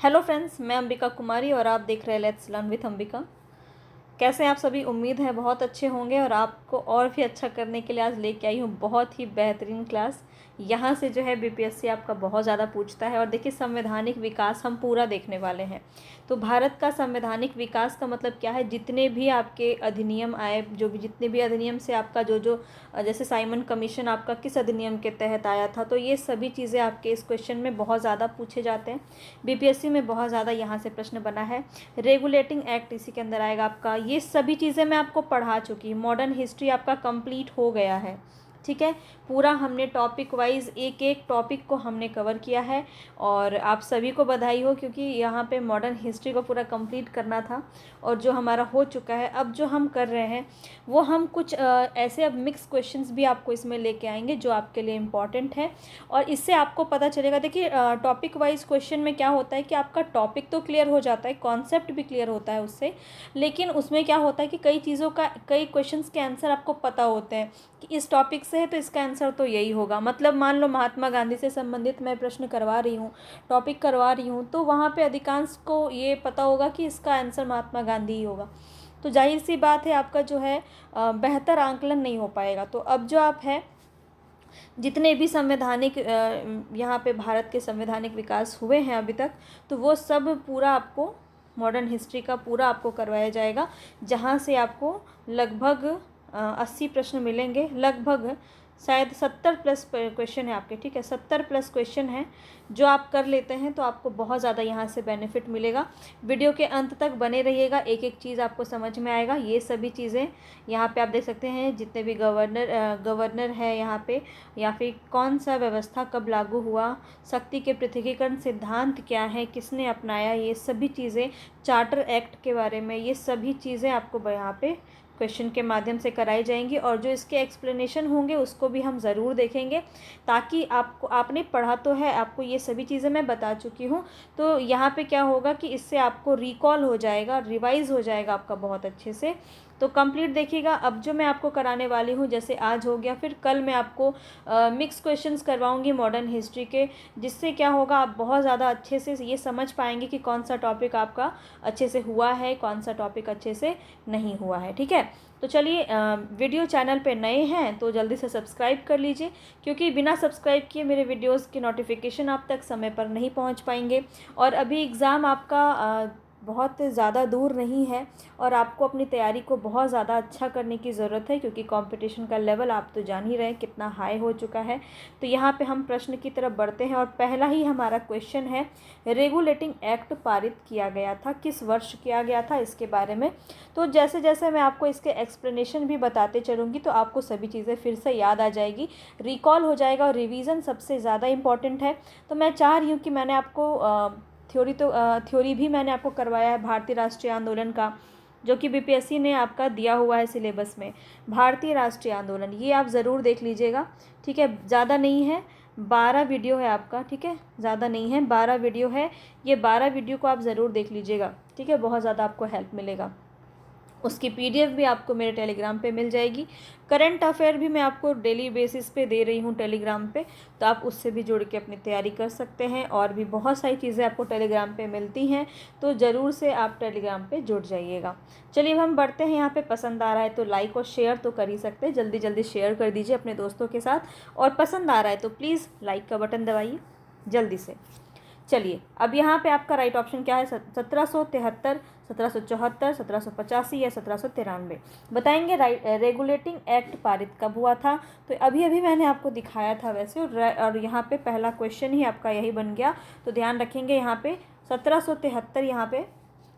Hello friends, मैं अंबिका कुमारी और आप देख रहे हैं लेट्स लर्न विथ अंबिका। कैसे हैं आप सभी? उम्मीद है बहुत अच्छे होंगे और आपको और भी अच्छा करने के लिए आज लेके आई हूँ बहुत ही बेहतरीन क्लास। यहाँ से जो है बीपीएससी आपका बहुत ज़्यादा पूछता है। और देखिए, संवैधानिक विकास हम पूरा देखने वाले हैं। तो भारत का संवैधानिक विकास का मतलब क्या है? जितने भी आपके अधिनियम आए, जितने भी अधिनियम से आपका जैसे साइमन कमीशन आपका किस अधिनियम के तहत आया था, तो ये सभी चीज़ें आपके इस क्वेश्चन में बहुत ज़्यादा पूछे जाते हैं। बीपीएससी में बहुत ज़्यादा यहाँ से प्रश्न बना है। रेगुलेटिंग एक्ट इसी के अंदर आएगा आपका। ये सभी चीज़ें मैं आपको पढ़ा चुकी हूँ। मॉडर्न हिस्ट्री आपका कंप्लीट हो गया है, ठीक है। पूरा हमने टॉपिक वाइज एक एक टॉपिक को हमने कवर किया है। और आप सभी को बधाई हो, क्योंकि यहाँ पे मॉडर्न हिस्ट्री को पूरा कंप्लीट करना था और जो हमारा हो चुका है। अब जो हम कर रहे हैं वो हम कुछ ऐसे अब मिक्स क्वेश्चंस भी आपको इसमें लेके आएंगे जो आपके लिए इम्पॉर्टेंट है। और इससे आपको पता चलेगा, देखिए टॉपिक वाइज क्वेश्चन में क्या होता है कि आपका टॉपिक तो क्लियर हो जाता है, कॉन्सेप्ट भी क्लियर होता है उससे। लेकिन उसमें क्या होता है कि कई क्वेश्चंस के आंसर आपको पता होते हैं कि इस टॉपिक से है तो इसका आंसर तो यही होगा। मतलब मान लो महात्मा गांधी से संबंधित मैं प्रश्न करवा रही हूँ, टॉपिक करवा रही हूँ, तो वहाँ पे अधिकांश को ये पता होगा कि इसका आंसर महात्मा गांधी ही होगा। तो जाहिर सी बात है, आपका जो है बेहतर आंकलन नहीं हो पाएगा। तो अब जो आप है, जितने भी संवैधानिक यहाँ पे भारत के संवैधानिक विकास हुए हैं अभी तक, तो वो सब पूरा आपको मॉडर्न हिस्ट्री का पूरा आपको करवाया जाएगा। जहाँ से आपको लगभग 80 प्रश्न मिलेंगे। लगभग शायद 70 प्लस क्वेश्चन है आपके, ठीक है। 70 प्लस क्वेश्चन है जो आप कर लेते हैं तो आपको बहुत ज़्यादा यहाँ से बेनिफिट मिलेगा। वीडियो के अंत तक बने रहिएगा, एक एक चीज़ आपको समझ में आएगा। ये सभी चीज़ें यहाँ पे आप देख सकते हैं, जितने भी गवर्नर है यहाँ पे, या फिर कौन सा व्यवस्था कब लागू हुआ, शक्ति के पृथकीकरण सिद्धांत क्या है, किसने अपनाया, ये सभी चीज़ें, चार्टर एक्ट के बारे में, ये सभी चीज़ें आपको यहाँ पे क्वेश्चन के माध्यम से कराई जाएंगी। और जो इसके एक्सप्लेनेशन होंगे उसको भी हम ज़रूर देखेंगे, ताकि आपने पढ़ा तो है, आपको ये सभी चीज़ें मैं बता चुकी हूँ। तो यहाँ पे क्या होगा कि इससे आपको रिकॉल हो जाएगा, रिवाइज हो जाएगा आपका बहुत अच्छे से। तो कंप्लीट देखिएगा। अब जो मैं आपको कराने वाली हूँ, जैसे आज हो गया, फिर कल मैं आपको मिक्स क्वेश्चंस करवाऊँगी मॉडर्न हिस्ट्री के, जिससे क्या होगा, आप बहुत ज़्यादा अच्छे से ये समझ पाएंगे कि कौन सा टॉपिक आपका अच्छे से हुआ है, कौन सा टॉपिक अच्छे से नहीं हुआ है, ठीक है। तो चलिए, वीडियो चैनल पे नए हैं तो जल्दी से सब्सक्राइब कर लीजिए, क्योंकि बिना सब्सक्राइब किए मेरे वीडियोस की नोटिफिकेशन आप तक समय पर नहीं पहुंच पाएंगे। और अभी एग्ज़ाम आपका बहुत ज़्यादा दूर नहीं है और आपको अपनी तैयारी को बहुत ज़्यादा अच्छा करने की ज़रूरत है, क्योंकि कंपटीशन का लेवल आप तो जान ही रहे हैं कितना हाई हो चुका है। तो यहाँ पे हम प्रश्न की तरफ बढ़ते हैं और पहला ही हमारा क्वेश्चन है, रेगुलेटिंग एक्ट पारित किया गया था, किस वर्ष किया गया था, इसके बारे में। तो जैसे जैसे मैं आपको इसके एक्सप्लेनेशन भी बताते चलूँगी तो आपको सभी चीज़ें फिर से याद आ जाएगी, रिकॉल हो जाएगा। और रिवीजन सबसे ज़्यादा इम्पॉर्टेंट है। तो मैं चाह रही हूँ कि मैंने आपको थ्योरी भी मैंने आपको करवाया है भारतीय राष्ट्रीय आंदोलन का, जो कि बीपीएससी ने आपका दिया हुआ है सिलेबस में। भारतीय राष्ट्रीय आंदोलन ये आप ज़रूर देख लीजिएगा, ठीक है। ज़्यादा नहीं है, 12 वीडियो है आपका, ठीक है। ज़्यादा नहीं है, 12 वीडियो है। ये 12 वीडियो को आप ज़रूर देख लीजिएगा, ठीक है। बहुत ज़्यादा आपको हेल्प मिलेगा। उसकी पीडीएफ भी आपको मेरे टेलीग्राम पे मिल जाएगी। करंट अफेयर भी मैं आपको डेली बेसिस पे दे रही हूँ टेलीग्राम पे, तो आप उससे भी जुड़ के अपनी तैयारी कर सकते हैं। और भी बहुत सारी चीज़ें आपको टेलीग्राम पे मिलती हैं, तो ज़रूर से आप टेलीग्राम पे जुड़ जाइएगा। चलिए, अब हम बढ़ते हैं। यहाँ पे पसंद आ रहा है तो लाइक और शेयर तो कर ही सकते हैं, जल्दी जल्दी शेयर कर दीजिए अपने दोस्तों के साथ। और पसंद आ रहा है तो प्लीज़ लाइक का बटन दबाइए जल्दी से। चलिए, अब यहाँ पे आपका राइट ऑप्शन क्या है? 1773, 1774, 1785 या 1793। बताएंगे रेगुलेटिंग एक्ट पारित कब हुआ था? तो अभी अभी मैंने आपको दिखाया था वैसे, और यहाँ पे पहला क्वेश्चन ही आपका यही बन गया। तो ध्यान रखेंगे, यहाँ पे 1773 यहाँ पे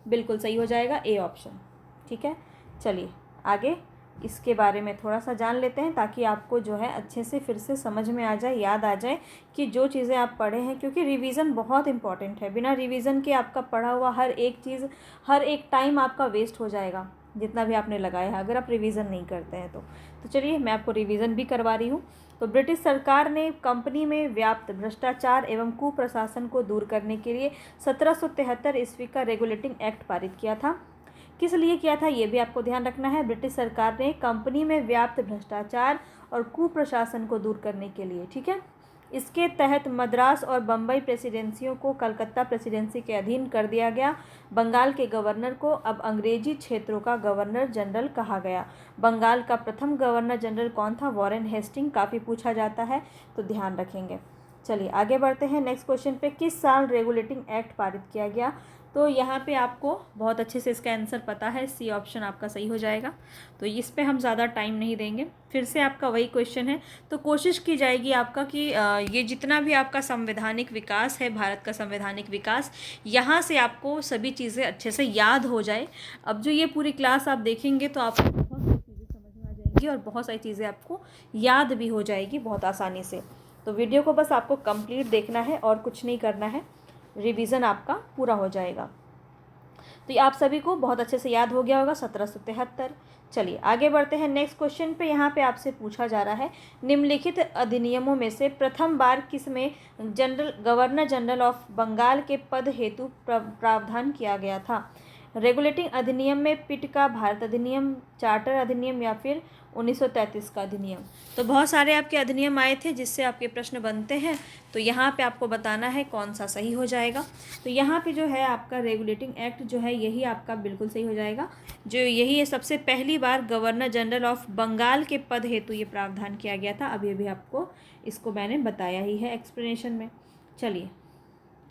बिल्कुल सही हो जाएगा, ए ऑप्शन, ठीक है। चलिए आगे इसके बारे में थोड़ा सा जान लेते हैं, ताकि आपको जो है अच्छे से फिर से समझ में आ जाए, याद आ जाए कि जो चीज़ें आप पढ़े हैं, क्योंकि रिवीजन बहुत इंपॉर्टेंट है। बिना रिवीजन के आपका पढ़ा हुआ हर एक चीज़, हर एक टाइम आपका वेस्ट हो जाएगा, जितना भी आपने लगाया है, अगर आप रिवीजन नहीं करते हैं तो चलिए मैं आपको रिवीजन भी करवा रही हूँ। तो ब्रिटिश सरकार ने कंपनी में व्याप्त भ्रष्टाचार एवं कुप्रशासन को दूर करने के लिए 1773 ईस्वी का रेगुलेटिंग एक्ट पारित किया था। किस लिए किया था ये भी आपको ध्यान रखना है। ब्रिटिश सरकार ने कंपनी में व्याप्त भ्रष्टाचार और कुप्रशासन को दूर करने के लिए, ठीक है, इसके तहत मद्रास और बम्बई प्रेसिडेंसियों को कलकत्ता प्रेसिडेंसी के अधीन कर दिया गया। बंगाल के गवर्नर को अब अंग्रेजी क्षेत्रों का गवर्नर जनरल कहा गया। बंगाल का प्रथम गवर्नर जनरल कौन था? Warren Hasting. काफ़ी पूछा जाता है तो ध्यान रखेंगे। चलिए आगे बढ़ते हैं नेक्स्ट क्वेश्चन पे। किस साल रेगुलेटिंग एक्ट पारित किया गया? तो यहाँ पे आपको बहुत अच्छे से इसका आंसर पता है, सी ऑप्शन आपका सही हो जाएगा। तो इस पे हम ज़्यादा टाइम नहीं देंगे। फिर से आपका वही क्वेश्चन है, तो कोशिश की जाएगी आपका कि ये जितना भी आपका संवैधानिक विकास है, भारत का संवैधानिक विकास, यहाँ से आपको सभी चीज़ें अच्छे से याद हो जाए। अब जो ये पूरी क्लास आप देखेंगे तो आपको बहुत सारी चीज़ें समझ में आ जाएंगी और बहुत सारी चीज़ें आपको याद भी हो जाएगी बहुत आसानी से। तो वीडियो को बस आपको कंप्लीट देखना है और कुछ नहीं करना है, रिवीजन आपका पूरा हो जाएगा। तो ये आप सभी को बहुत अच्छे से याद हो गया होगा 1773। चलिए आगे बढ़ते हैं नेक्स्ट क्वेश्चन पे। यहाँ पे आपसे पूछा जा रहा है, निम्नलिखित अधिनियमों में से प्रथम बार किस में गवर्नर जनरल ऑफ बंगाल के पद हेतु प्रावधान किया गया था? रेगुलेटिंग अधिनियम में पिट का भारत अधिनियम, चार्टर अधिनियम या फिर 1933 का अधिनियम? तो बहुत सारे आपके अधिनियम आए थे जिससे आपके प्रश्न बनते हैं, तो यहाँ पे आपको बताना है कौन सा सही हो जाएगा। तो यहाँ पे जो है आपका रेगुलेटिंग एक्ट जो है यही आपका बिल्कुल सही हो जाएगा। जो यही है सबसे पहली बार गवर्नर जनरल ऑफ बंगाल के पद हेतु ये प्रावधान किया गया था। अभी अभी आपको इसको मैंने बताया ही है एक्सप्लेनेशन में। चलिए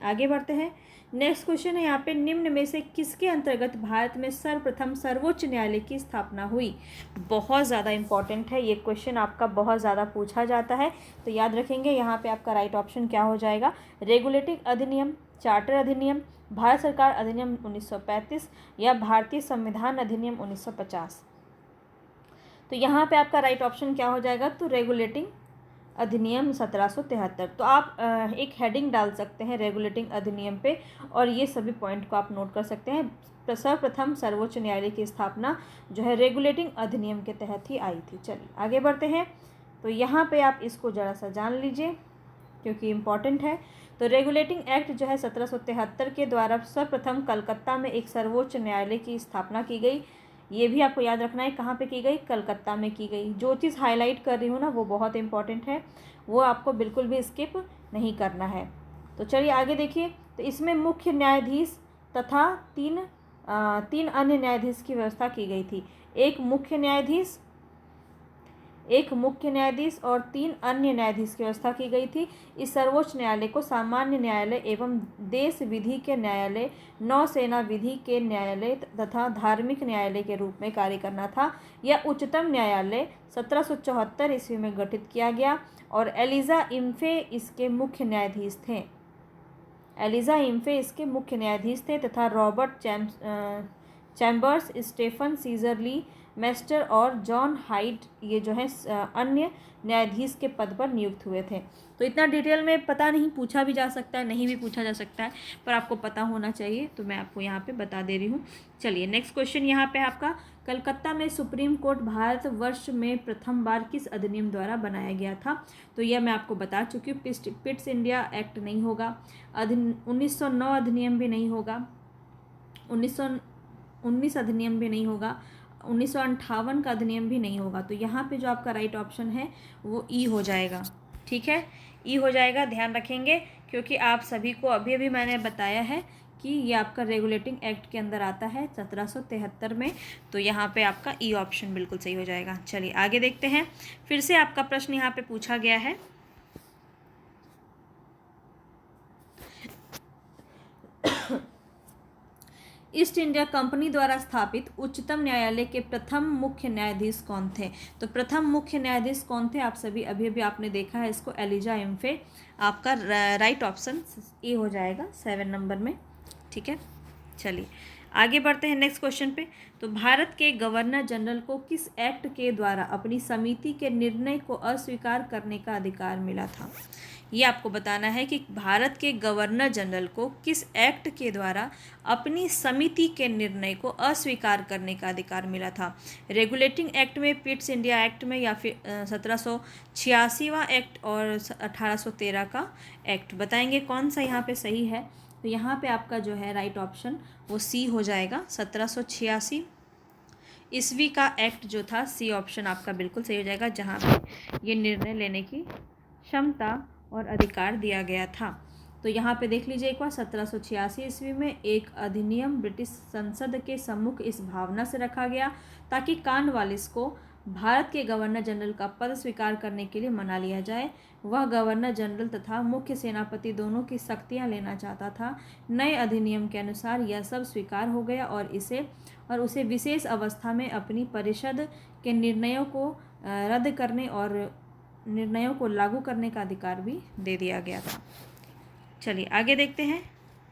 आगे बढ़ते हैं। नेक्स्ट क्वेश्चन है यहाँ पे, निम्न में से किसके अंतर्गत भारत में सर्वप्रथम सर्वोच्च न्यायालय की स्थापना हुई? बहुत ज़्यादा इंपॉर्टेंट है ये क्वेश्चन, आपका बहुत ज़्यादा पूछा जाता है, तो याद रखेंगे। यहाँ पे आपका राइट ऑप्शन क्या हो जाएगा? रेगुलेटिंग अधिनियम, चार्टर अधिनियम, भारत सरकार अधिनियम 1935 या भारतीय संविधान अधिनियम 1950? तो यहाँ पे आपका राइट ऑप्शन क्या हो जाएगा? तो रेगुलेटिंग अधिनियम 1773। तो आप एक हेडिंग डाल सकते हैं रेगुलेटिंग अधिनियम पे और ये सभी पॉइंट को आप नोट कर सकते हैं। सर्वप्रथम सर्वोच्च न्यायालय की स्थापना जो है रेगुलेटिंग अधिनियम के तहत ही आई थी। चलिए आगे बढ़ते हैं। तो यहाँ पे आप इसको ज़रा सा जान लीजिए क्योंकि इम्पॉर्टेंट है। तो रेगुलेटिंग एक्ट जो है 1773 के द्वारा सर्वप्रथम कलकत्ता में एक सर्वोच्च न्यायालय की स्थापना की गई। ये भी आपको याद रखना है, कहाँ पे की गई? कलकत्ता में की गई। जो चीज़ हाईलाइट कर रही हूँ ना वो बहुत इंपॉर्टेंट है, वो आपको बिल्कुल भी स्किप नहीं करना है। तो चलिए आगे देखिए। तो इसमें मुख्य न्यायाधीश तथा तीन अन्य न्यायाधीश की व्यवस्था की गई थी। एक मुख्य न्यायाधीश और 3 अन्य न्यायाधीश की व्यवस्था की गई थी। इस सर्वोच्च न्यायालय को सामान्य न्यायालय एवं देश विधि के न्यायालय, नौसेना विधि के न्यायालय तथा धार्मिक न्यायालय के रूप में कार्य करना था। यह उच्चतम न्यायालय 1774 ईस्वी में गठित किया गया और एलिजा इम्फे इसके मुख्य न्यायाधीश थे। तथा रॉबर्ट चैम्बर्स, स्टेफन सीजर ली मेस्टर और जॉन हाइट ये जो है अन्य न्यायाधीश के पद पर नियुक्त हुए थे। तो इतना डिटेल में पता नहीं, पूछा भी जा सकता है, नहीं भी पूछा जा सकता है, पर आपको पता होना चाहिए, तो मैं आपको यहाँ पे बता दे रही हूँ। चलिए नेक्स्ट क्वेश्चन यहाँ पे आपका, कलकत्ता में सुप्रीम कोर्ट भारत वर्ष में प्रथम बार किस अधिनियम द्वारा बनाया गया था? तो यह मैं आपको बता चुकी हूँ। पिट्स इंडिया एक्ट नहीं होगा, 1909 अधिनियम भी नहीं होगा, 1919 अधिनियम भी नहीं होगा, 1958 का अधिनियम भी नहीं होगा। तो यहाँ पे जो आपका राइट ऑप्शन है वो ई हो जाएगा। ठीक है, ई हो जाएगा, ध्यान रखेंगे, क्योंकि आप सभी को अभी अभी मैंने बताया है कि ये आपका रेगुलेटिंग एक्ट के अंदर आता है 1773 में। तो यहाँ पे आपका ई ऑप्शन बिल्कुल सही हो जाएगा। चलिए आगे देखते हैं। फिर से आपका प्रश्न यहाँ पे पूछा गया है, ईस्ट इंडिया कंपनी द्वारा स्थापित उच्चतम न्यायालय के प्रथम मुख्य न्यायाधीश कौन थे? तो प्रथम मुख्य न्यायाधीश कौन थे? आप सभी अभी अभी आपने देखा है इसको, एलिजा इम्फे। आपका राइट ऑप्शन ए हो जाएगा 7 नंबर में। ठीक है, चलिए आगे बढ़ते हैं नेक्स्ट क्वेश्चन पे। तो भारत के गवर्नर जनरल को किस एक्ट के द्वारा अपनी समिति के निर्णय को अस्वीकार करने का अधिकार मिला था? ये आपको बताना है कि भारत के गवर्नर जनरल को किस एक्ट के द्वारा अपनी समिति के निर्णय को अस्वीकार करने का अधिकार मिला था। रेगुलेटिंग एक्ट में, पिट्स इंडिया एक्ट में, या फिर 1786वां एक्ट और 1813 का एक्ट? बताएंगे कौन सा यहाँ पे सही है। तो यहाँ पे आपका जो है राइट ऑप्शन वो सी हो जाएगा। 1786 ईस्वी का एक्ट जो था, सी ऑप्शन आपका बिल्कुल सही हो जाएगा, जहाँ पे ये निर्णय लेने की क्षमता और अधिकार दिया गया था। तो यहाँ पे देख लीजिए एक बार, 1786 ईस्वी में एक अधिनियम ब्रिटिश संसद के सम्मुख इस भावना से रखा गया ताकि कॉर्नवालिस को भारत के गवर्नर जनरल का पद स्वीकार करने के लिए मना लिया जाए। वह गवर्नर जनरल तथा मुख्य सेनापति दोनों की शक्तियाँ लेना चाहता था। नए अधिनियम के अनुसार यह सब स्वीकार हो गया और उसे विशेष अवस्था में अपनी परिषद के निर्णयों को रद्द करने और निर्णयों को लागू करने का अधिकार भी दे दिया गया था। चलिए आगे देखते हैं।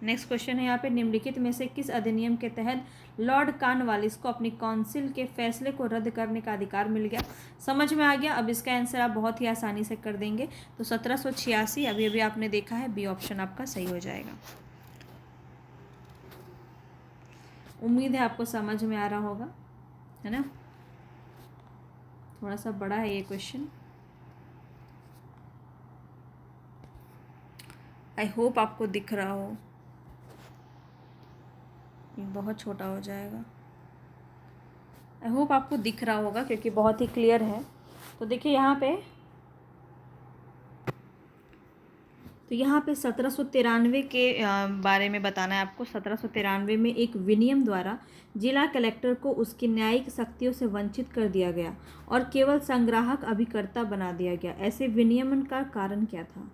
नेक्स्ट क्वेश्चन है यहाँ पे, निम्नलिखित में से किस अधिनियम के तहत लॉर्ड कॉर्नवालिस को अपनी काउंसिल के फैसले को रद्द करने का अधिकार मिल गया? समझ में आ गया। अब इसका आंसर आप बहुत ही आसानी से कर देंगे। तो 1786 अभी आपने देखा है, बी ऑप्शन आपका सही हो जाएगा। उम्मीद है आपको समझ में आ रहा होगा, है ना। थोड़ा सा बड़ा है ये क्वेश्चन। आई होप आपको दिख रहा हो। ये बहुत छोटा हो जाएगा। आई होप आपको दिख रहा होगा क्योंकि बहुत ही क्लियर है। तो देखिए यहाँ पे, तो यहाँ पे 1793 के बारे में बताना है आपको। 1793 में एक विनियम द्वारा जिला कलेक्टर को उसकी न्यायिक शक्तियों से वंचित कर दिया गया और केवल संग्राहक अभिकर्ता बना दिया गया। ऐसे विनियमन का कारण क्या था?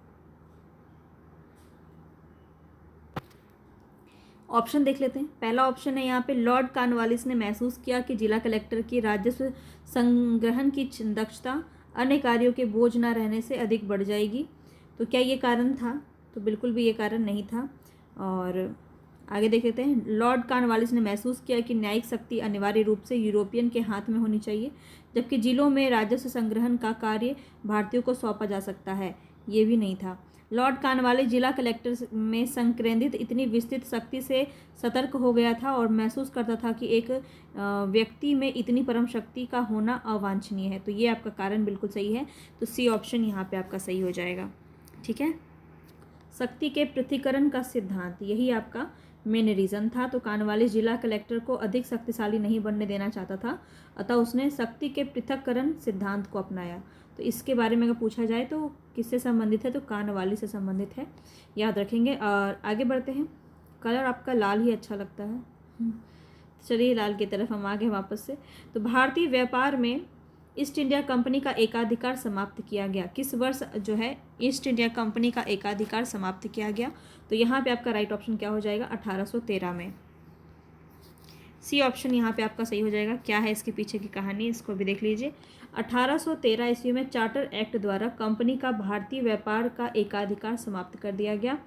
ऑप्शन देख लेते हैं। पहला ऑप्शन है यहाँ पे, लॉर्ड कॉर्नवालिस ने महसूस किया कि जिला कलेक्टर की राजस्व संग्रहण की दक्षता अन्य कार्यों के बोझ न रहने से अधिक बढ़ जाएगी। तो क्या ये कारण था? तो बिल्कुल भी ये कारण नहीं था। और आगे देख लेते हैं। लॉर्ड कॉर्नवालिस ने महसूस किया कि न्यायिक शक्ति अनिवार्य रूप से यूरोपियन के हाथ में होनी चाहिए, जबकि जिलों में राजस्व संग्रहण का कार्य भारतीयों को सौंपा जा सकता है। ये भी नहीं था। लॉर्ड कॉर्नवालिस जिला कलेक्टर में संकेंद्रित इतनी विस्तृत शक्ति से सतर्क हो गया था और महसूस करता था कि एक व्यक्ति में इतनी परम शक्ति का होना अवांछनीय है। तो ये आपका कारण बिल्कुल सही है। तो सी ऑप्शन यहाँ पे आपका सही हो जाएगा। ठीक है, शक्ति के पृथक्करण का सिद्धांत, यही आपका मेन रीज़न था। तो कॉर्नवालिस जिला कलेक्टर को अधिक शक्तिशाली नहीं बनने देना चाहता था, अतः उसने शक्ति के पृथक्करण सिद्धांत को अपनाया। तो इसके बारे में अगर पूछा जाए तो किससे संबंधित है? तो कॉर्नवालिस से संबंधित है, याद रखेंगे। और आगे बढ़ते हैं। कलर आपका लाल ही अच्छा लगता है। चलिए लाल की तरफ हम आगे वापस से। तो भारतीय व्यापार में ईस्ट इंडिया कंपनी का एकाधिकार समाप्त किया गया? किस वर्ष जो है ईस्ट इंडिया कंपनी का एकाधिकार समाप्त किया गया? तो यहाँ पे आपका राइट ऑप्शन क्या हो जाएगा? 1813 में। सी ऑप्शन यहाँ पे आपका सही हो जाएगा। क्या है इसके पीछे की कहानी, इसको भी देख लीजिए। 1813 ईस्वी में चार्टर एक्ट द्वारा कंपनी का भारतीय व्यापार का एकाधिकार समाप्त कर दिया गया।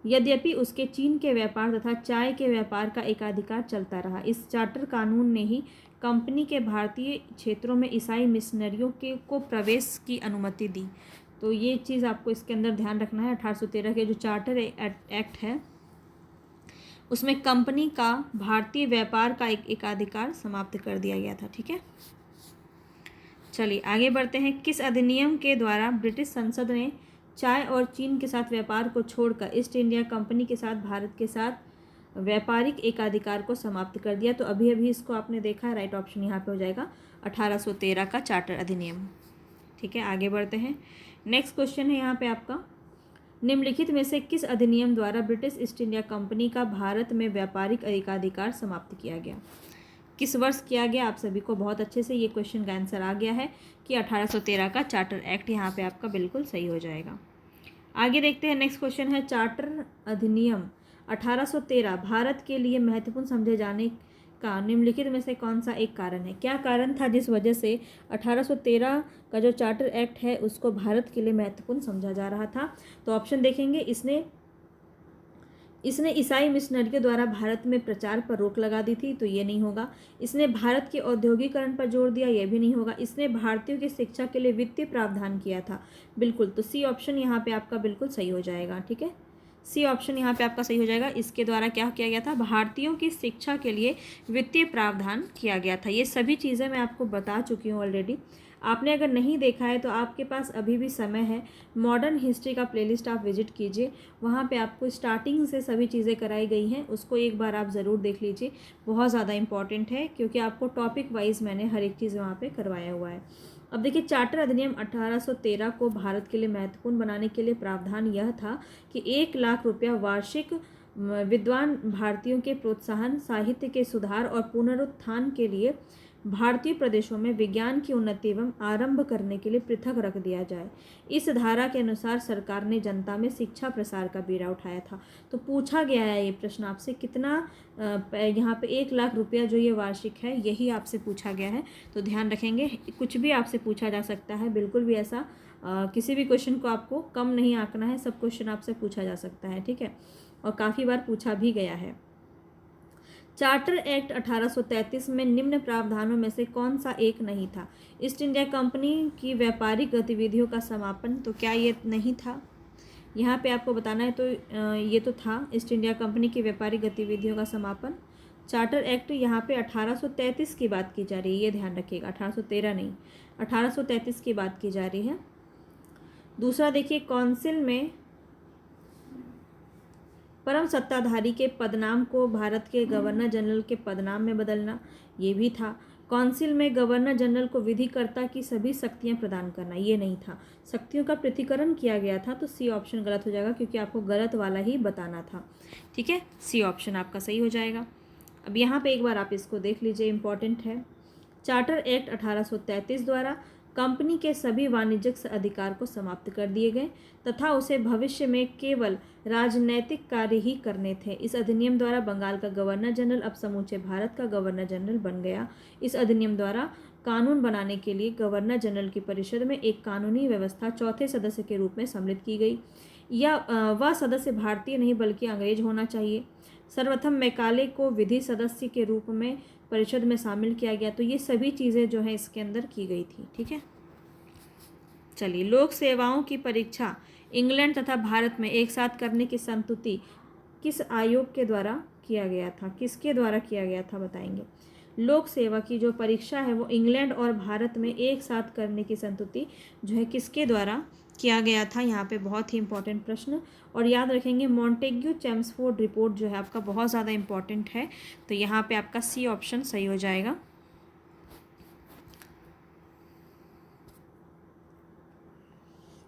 यद्यपि उसके चीन के व्यापार तथा चाय के व्यापार का एकाधिकार चलता रहा। इस चार्टर कानून ने ही कंपनी के भारतीय क्षेत्रों में ईसाई मिशनरियों को प्रवेश की अनुमति दी। तो ये चीज़ आपको इसके अंदर ध्यान रखना है। 1813 के जो चार्टर एक्ट है उसमें कंपनी का भारतीय व्यापार का एकाधिकार समाप्त कर दिया गया था। ठीक है, चलिए आगे बढ़ते हैं। किस अधिनियम के द्वारा ब्रिटिश संसद ने चाय और चीन के साथ व्यापार को छोड़कर ईस्ट इंडिया कंपनी के साथ भारत के साथ व्यापारिक एकाधिकार को समाप्त कर दिया? तो अभी इसको आपने देखा है, राइट ऑप्शन यहाँ पे हो जाएगा 1813 का चार्टर अधिनियम। ठीक है, आगे बढ़ते हैं। नेक्स्ट क्वेश्चन है यहाँ पे आपका, निम्नलिखित में से किस अधिनियम द्वारा ब्रिटिश ईस्ट इंडिया कंपनी का भारत में व्यापारिक एकाधिकार समाप्त किया गया? किस वर्ष किया गया? आप सभी को बहुत अच्छे से ये क्वेश्चन का आंसर आ गया है कि 1813 का चार्टर एक्ट यहाँ पे आपका बिल्कुल सही हो जाएगा। आगे देखते हैं। नेक्स्ट क्वेश्चन है, चार्टर अधिनियम 1813 भारत के लिए महत्वपूर्ण समझे जाने का निम्नलिखित में से कौन सा एक कारण है? क्या कारण था जिस वजह से 1813 का जो चार्टर एक्ट है उसको भारत के लिए महत्वपूर्ण समझा जा रहा था? तो ऑप्शन देखेंगे। इसने ईसाई मिशनरियों द्वारा भारत में प्रचार पर रोक लगा दी थी, तो ये नहीं होगा। इसने भारत के औद्योगिकरण पर जोर दिया, यह भी नहीं होगा। इसने भारतीयों की शिक्षा के लिए वित्तीय प्रावधान किया था, बिल्कुल। तो सी ऑप्शन यहाँ पे आपका बिल्कुल सही हो जाएगा। ठीक है, सी ऑप्शन यहाँ पे आपका सही हो जाएगा। इसके द्वारा क्या किया गया था? भारतीयों की शिक्षा के लिए वित्तीय प्रावधान किया गया था। ये सभी चीज़ें मैं आपको बता चुकी हूँ ऑलरेडी। आपने अगर नहीं देखा है तो आपके पास अभी भी समय है। मॉडर्न हिस्ट्री का प्लेलिस्ट आप विजिट कीजिए, वहाँ पे आपको स्टार्टिंग से सभी चीज़ें कराई गई हैं, उसको एक बार आप ज़रूर देख लीजिए। बहुत ज़्यादा इंपॉर्टेंट है क्योंकि आपको टॉपिक वाइज मैंने हर एक चीज़ वहाँ पे करवाया हुआ है। अब देखिए, चार्टर अधिनियम 1813 को भारत के लिए महत्वपूर्ण बनाने के लिए प्रावधान यह था कि 1 लाख रुपया वार्षिक विद्वान भारतीयों के प्रोत्साहन, साहित्य के सुधार और पुनरुत्थान के लिए भारतीय प्रदेशों में विज्ञान की उन्नति एवं आरंभ करने के लिए पृथक रख दिया जाए। इस धारा के अनुसार सरकार ने जनता में शिक्षा प्रसार का बीड़ा उठाया था। तो पूछा गया है ये प्रश्न आपसे, कितना यहाँ पे 1 लाख रुपया जो ये वार्षिक है, यही आपसे पूछा गया है। तो ध्यान रखेंगे, कुछ भी आपसे पूछा जा सकता है, बिल्कुल भी ऐसा किसी भी क्वेश्चन को आपको कम नहीं आंकना है, सब क्वेश्चन आपसे पूछा जा सकता है, ठीक है, और काफ़ी बार पूछा भी गया है। चार्टर एक्ट 1833 में निम्न प्रावधानों में से कौन सा एक नहीं था? ईस्ट इंडिया कंपनी की व्यापारिक गतिविधियों का समापन, तो क्या ये नहीं था? यहाँ पे आपको बताना है, तो ये तो था, ईस्ट इंडिया कंपनी की व्यापारिक गतिविधियों का समापन। चार्टर एक्ट यहाँ पे 1833 की बात की जा रही है, ये ध्यान रखिएगा, 1813 नहीं, 1833 की बात की जा रही है। दूसरा देखिए, काउंसिल में परम सत्ताधारी के पदनाम को भारत के गवर्नर जनरल के पदनाम में बदलना, ये भी था। काउंसिल में गवर्नर जनरल को विधिकर्ता की सभी शक्तियां प्रदान करना, ये नहीं था। शक्तियों का पृथक्करण किया गया था, तो सी ऑप्शन गलत हो जाएगा, क्योंकि आपको गलत वाला ही बताना था, ठीक है, सी ऑप्शन आपका सही हो जाएगा। अब यहाँ पे एक बार आप इसको देख लीजिए, इंपॉर्टेंट है। चार्टर एक्ट 1833 द्वारा कंपनी के सभी वाणिज्यिक अधिकार को समाप्त कर दिए गए तथा उसे भविष्य में केवल राजनैतिक कार्य ही करने थे। इस अधिनियम द्वारा बंगाल का गवर्नर जनरल अब समूचे भारत का गवर्नर जनरल बन गया। इस अधिनियम द्वारा कानून बनाने के लिए गवर्नर जनरल की परिषद में एक कानूनी व्यवस्था चौथे सदस्य के रूप में सम्मिलित की गई। वह सदस्य भारतीय नहीं बल्कि अंग्रेज होना चाहिए। सर्वप्रथम मैकाले को विधि सदस्य के रूप में परिषद में शामिल किया गया। तो ये सभी चीज़ें जो है इसके अंदर की गई थी, ठीक है। चलिए, लोक सेवाओं की परीक्षा इंग्लैंड तथा भारत में एक साथ करने की संस्तुति किस आयोग के द्वारा किया गया था? किसके द्वारा किया गया था, बताएंगे। लोक सेवा की जो परीक्षा है वो इंग्लैंड और भारत में एक साथ करने की संस्तुति जो है किसके द्वारा किया गया था? यहाँ पे बहुत ही इंपॉर्टेंट प्रश्न, और याद रखेंगे मॉन्टेग्यू चेम्सफोर्ड रिपोर्ट जो है आपका बहुत ज़्यादा इंपॉर्टेंट है। तो यहाँ पे आपका सी ऑप्शन सही हो जाएगा।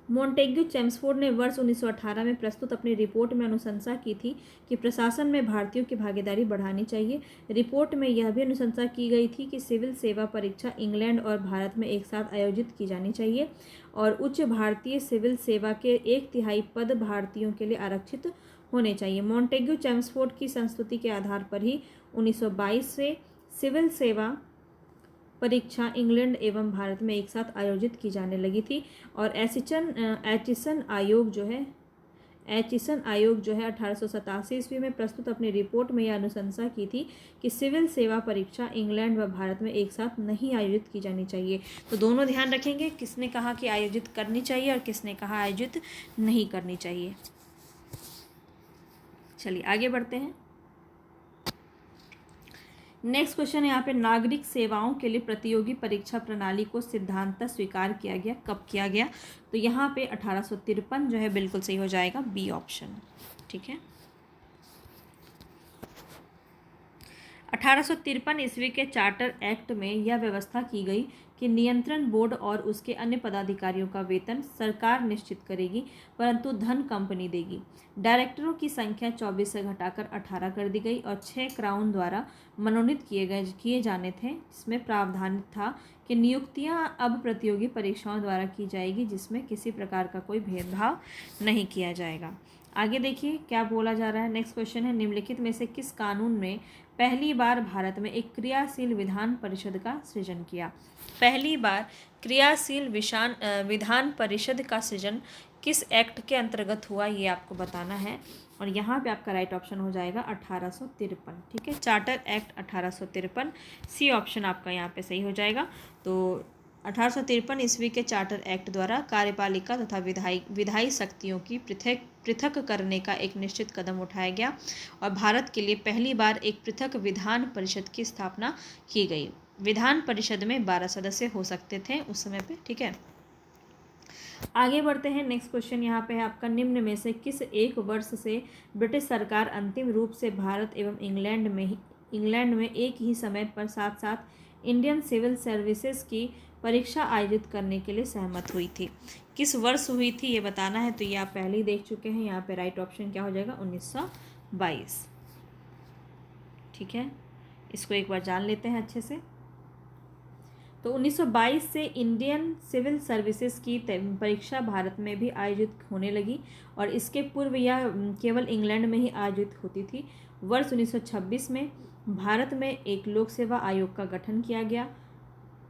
मॉन्टेग्यू चेम्सफोर्ड ने वर्ष 1918 में प्रस्तुत अपनी रिपोर्ट में अनुशंसा की थी कि प्रशासन में भारतीयों की भागीदारी बढ़ानी चाहिए। रिपोर्ट में यह भी अनुशंसा की गई थी कि सिविल सेवा परीक्षा इंग्लैंड और भारत में एक साथ आयोजित की जानी चाहिए और उच्च भारतीय सिविल सेवा के 1/3 पद भारतीयों के लिए आरक्षित होने चाहिए। मॉन्टेग्यू चेम्सफोर्ड की संस्तुति के आधार पर ही 1922 से सिविल सेवा परीक्षा इंग्लैंड एवं भारत में एक साथ आयोजित की जाने लगी थी। और एचिसन आयोग जो है 1887 ईस्वी में प्रस्तुत अपनी रिपोर्ट में यह अनुशंसा की थी कि सिविल सेवा परीक्षा इंग्लैंड व भारत में एक साथ नहीं आयोजित की जानी चाहिए। तो दोनों ध्यान रखेंगे, किसने कहा कि आयोजित करनी चाहिए और किसने कहा आयोजित नहीं करनी चाहिए। चलिए आगे बढ़ते हैं। नेक्स्ट क्वेश्चन है यहाँ पे, नागरिक सेवाओं के लिए प्रतियोगी परीक्षा प्रणाली को सिद्धांततः स्वीकार किया गया, कब किया गया? तो यहाँ पे 1853 जो है बिल्कुल सही हो जाएगा, बी ऑप्शन, ठीक है। 1853 ईस्वी के चार्टर एक्ट में यह व्यवस्था की गई कि नियंत्रण बोर्ड और उसके अन्य पदाधिकारियों का वेतन सरकार निश्चित करेगी, परंतु धन कंपनी देगी। डायरेक्टरों की संख्या 24 से घटाकर 18 कर दी गई और 6 क्राउन द्वारा मनोनीत किए जाने थे, जिसमें प्रावधान था कि नियुक्तियां अब प्रतियोगी परीक्षाओं द्वारा की जाएगी, जिसमें किसी प्रकार का कोई भेदभाव नहीं किया जाएगा। आगे देखिए क्या बोला जा रहा है। नेक्स्ट क्वेश्चन है, निम्नलिखित में से किस कानून में पहली बार भारत में एक क्रियाशील विधान परिषद का सृजन किया? पहली बार क्रियाशील विधान परिषद का सृजन किस एक्ट के अंतर्गत हुआ, ये आपको बताना है। और यहाँ पे आपका राइट ऑप्शन हो जाएगा 1853, ठीक है। चार्टर एक्ट 1853, सी ऑप्शन आपका यहाँ पे सही हो जाएगा। तो 1853 ईस्वी के चार्टर एक्ट द्वारा कार्यपालिका तथा विधायी शक्तियों की पृथक करने का एक निश्चित कदम उठाया गया और भारत के लिए पहली बार एक पृथक विधान परिषद की स्थापना की गई। विधान परिषद में 12 सदस्य हो सकते थे उस समय पे, ठीक है। आगे बढ़ते हैं। नेक्स्ट क्वेश्चन यहाँ पे है आपका, निम्न में से किस एक वर्ष से ब्रिटिश सरकार अंतिम रूप से भारत एवं इंग्लैंड में एक ही समय पर साथ साथ इंडियन सिविल सर्विसेज की परीक्षा आयोजित करने के लिए सहमत हुई थी। किस वर्ष हुई थी ये बताना है, तो ये आप पहले ही देख चुके हैं। यहाँ पे राइट ऑप्शन क्या हो जाएगा, 1922। ठीक है, इसको एक बार जान लेते हैं अच्छे से। तो 1922 से इंडियन सिविल सर्विसेज की परीक्षा भारत में भी आयोजित होने लगी, और इसके पूर्व यह केवल इंग्लैंड में ही आयोजित होती थी। वर्ष 1926 में भारत में एक लोक सेवा आयोग का गठन किया गया,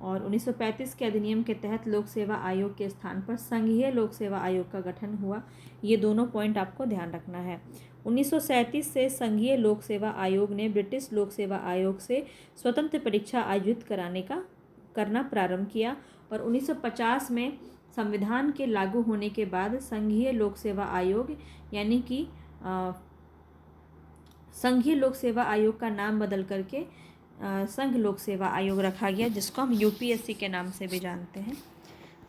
और 1935 के अधिनियम के तहत लोक सेवा आयोग के स्थान पर संघीय लोक सेवा आयोग का गठन हुआ। ये दोनों पॉइंट आपको ध्यान रखना है। 1937 से संघीय लोक सेवा आयोग ने ब्रिटिश लोक सेवा आयोग से स्वतंत्र परीक्षा आयोजित करना प्रारंभ किया, और 1950 में संविधान के लागू होने के बाद संघीय लोक सेवा आयोग यानी कि संघीय लोक सेवा आयोग का नाम बदल करके संघ लोक सेवा आयोग रखा गया, जिसको हम यूपीएससी के नाम से भी जानते हैं।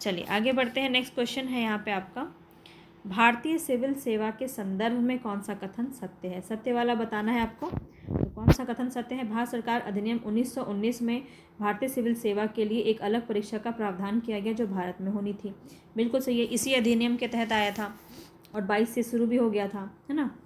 चलिए आगे बढ़ते हैं। नेक्स्ट क्वेश्चन है यहाँ पे आपका, भारतीय सिविल सेवा के संदर्भ में कौन सा कथन सत्य है? सत्य वाला बताना है आपको। तो कौन सा कथन सत्य है? भारत सरकार अधिनियम 1919 में भारतीय सिविल सेवा के लिए एक अलग परीक्षा का प्रावधान किया गया जो भारत में होनी थी। बिल्कुल सही है, इसी अधिनियम के तहत आया था और 22 से शुरू भी हो गया था, है ना।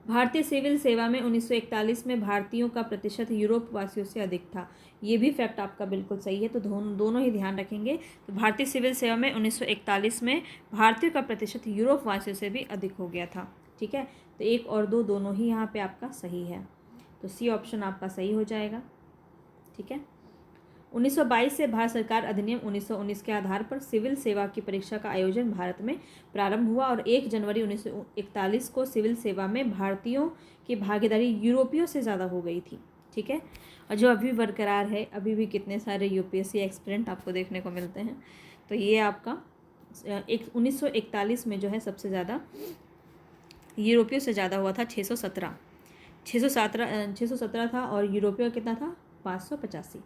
भारतीय सिविल सेवा में 1941 में भारतीयों का प्रतिशत यूरोप वासियों से अधिक था। ये भी फैक्ट आपका बिल्कुल सही है, तो दोनों ही ध्यान रखेंगे। तो भारतीय सिविल सेवा में 1941 में भारतीयों का प्रतिशत यूरोप वासियों से भी अधिक हो गया था। ठीक है, तो 1 और 2 दोनों ही यहाँ पे आपका सही है, तो सी ऑप्शन आपका सही हो जाएगा। ठीक है, 1922 से भारत सरकार अधिनियम 1919 के आधार पर सिविल सेवा की परीक्षा का आयोजन भारत में प्रारंभ हुआ, और 1 जनवरी 1941 को सिविल सेवा में भारतीयों की भागीदारी यूरोपियों से ज़्यादा हो गई थी। ठीक है, और जो अभी बरकरार है, अभी भी कितने सारे यूपीएससी एक्सपीरियंट आपको देखने को मिलते हैं। तो ये आपका 1941 में जो है सबसे ज़्यादा यूरोपियों से ज़्यादा हुआ था, 617 था, और यूरोपियों कितना था, 585।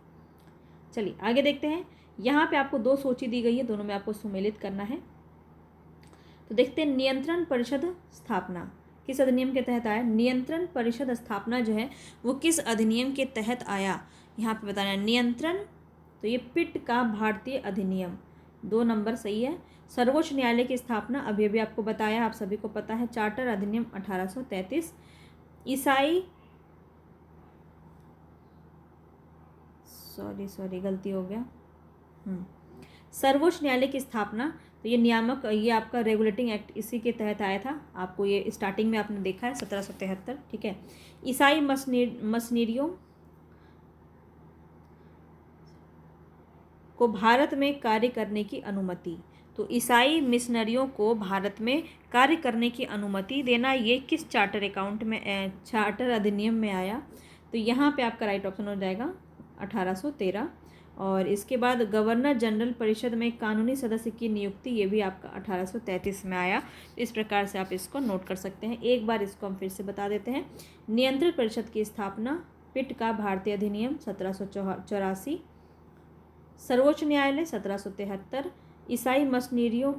चलिए आगे देखते हैं। यहाँ पे आपको 2 सूची दी गई है, दोनों में आपको सुमेलित करना है। तो देखते हैं, नियंत्रण परिषद स्थापना किस अधिनियम के तहत आया? नियंत्रण परिषद स्थापना जो है वो किस अधिनियम के तहत आया, यहाँ पे बताना है। नियंत्रण, तो ये पिट का भारतीय अधिनियम, 2 नंबर सही है। सर्वोच्च न्यायालय की स्थापना अभी अभी आपको बताया, आप सभी को पता है, चार्टर अधिनियम 1833। ईसाई सॉरी गलती हो गया, सर्वोच्च न्यायालय की स्थापना, तो ये नियामक, ये आपका रेगुलेटिंग एक्ट इसी के तहत आया था। आपको ये स्टार्टिंग में आपने देखा है 1773। ठीक है, ईसाई मशीनरियों को भारत में कार्य करने की अनुमति, तो ईसाई मिशनरियों को भारत में कार्य करने की अनुमति देना, ये किस चार्टर अधिनियम में आया? तो यहाँ पे आपका राइट ऑप्शन हो जाएगा 1813। और इसके बाद गवर्नर जनरल परिषद में कानूनी सदस्य की नियुक्ति, ये भी आपका 1833 में आया। इस प्रकार से आप इसको नोट कर सकते हैं। एक बार इसको हम फिर से बता देते हैं। नियंत्रण परिषद की स्थापना, पिट का भारतीय अधिनियम 1784, सर्वोच्च न्यायालय 1773, ईसाई मशीनरियों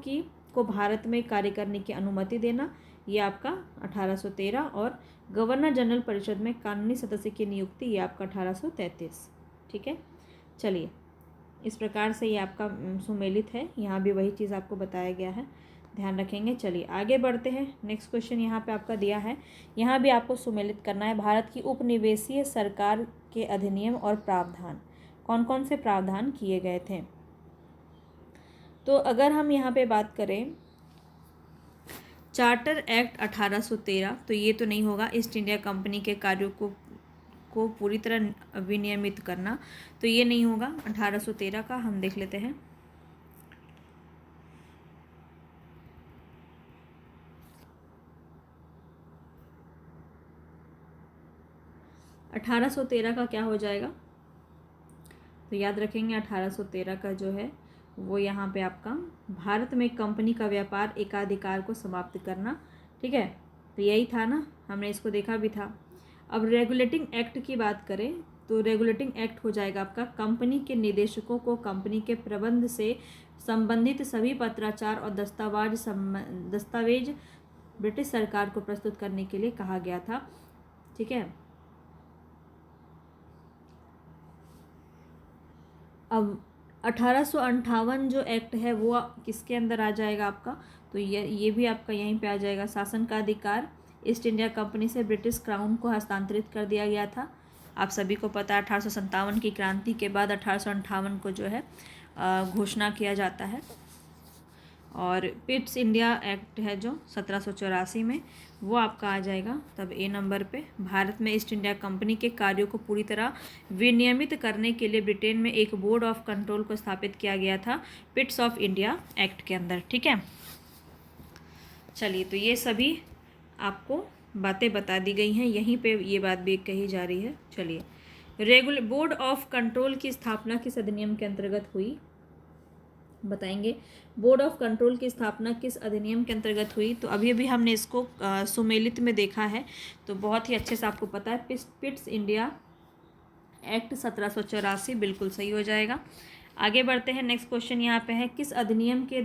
को भारत में कार्य करने की अनुमति देना, ये आपका 1813, और गवर्नर जनरल परिषद में कानूनी सदस्य की नियुक्ति, ये आपका 1833। ठीक है, चलिए इस प्रकार से ये आपका सुमेलित है। यहाँ भी वही चीज़ आपको बताया गया है, ध्यान रखेंगे। चलिए आगे बढ़ते हैं। नेक्स्ट क्वेश्चन यहाँ पे आपका दिया है, यहाँ भी आपको सुमेलित करना है। भारत की उपनिवेशीय सरकार के अधिनियम और प्रावधान, कौन कौन से प्रावधान किए गए थे? तो अगर हम यहाँ पे बात करें चार्टर एक्ट 1813, तो ये तो नहीं होगा। ईस्ट इंडिया कंपनी के कार्यों को पूरी तरह विनियमित करना, तो ये नहीं होगा। 1813 का हम देख लेते हैं। अठारह सौ तेरह का क्या हो जाएगा? तो याद रखेंगे 1813 का जो है वो यहाँ पे आपका भारत में कंपनी का व्यापार एकाधिकार को समाप्त करना। ठीक है, तो यही था ना, हमने इसको देखा भी था। अब रेगुलेटिंग एक्ट की बात करें तो रेगुलेटिंग एक्ट हो जाएगा आपका कंपनी के निदेशकों को कंपनी के प्रबंध से संबंधित सभी पत्राचार और दस्तावेज ब्रिटिश सरकार को प्रस्तुत करने के लिए कहा गया था। ठीक है, अब 1858 जो एक्ट है वो किसके अंदर आ जाएगा आपका, तो ये भी आपका यहीं पे आ जाएगा। शासन का अधिकार ईस्ट इंडिया कंपनी से ब्रिटिश क्राउन को हस्तांतरित कर दिया गया था। आप सभी को पता है 1857 की क्रांति के बाद 1858 को जो है घोषणा किया जाता है। और पिट्स इंडिया एक्ट है जो 1784 में, वो आपका आ जाएगा तब ए नंबर पे। भारत में ईस्ट इंडिया कंपनी के कार्यों को पूरी तरह विनियमित करने के लिए ब्रिटेन में एक बोर्ड ऑफ कंट्रोल को स्थापित किया गया था पिट्स ऑफ इंडिया एक्ट के अंदर, ठीक है। चलिए, तो ये सभी आपको बातें बता दी गई हैं, यहीं पे ये बात भी कही जा रही है। चलिए, बोर्ड ऑफ कंट्रोल की स्थापना किस अधिनियम के अंतर्गत हुई, बताएंगे। बोर्ड ऑफ कंट्रोल की स्थापना किस अधिनियम के अंतर्गत हुई, तो अभी अभी हमने इसको सुमेलित में देखा है, तो बहुत ही अच्छे से आपको पता है। पिट्स इंडिया एक्ट 1784 बिल्कुल सही हो जाएगा। आगे बढ़ते हैं, नेक्स्ट क्वेश्चन यहाँ पे है, किस अधिनियम के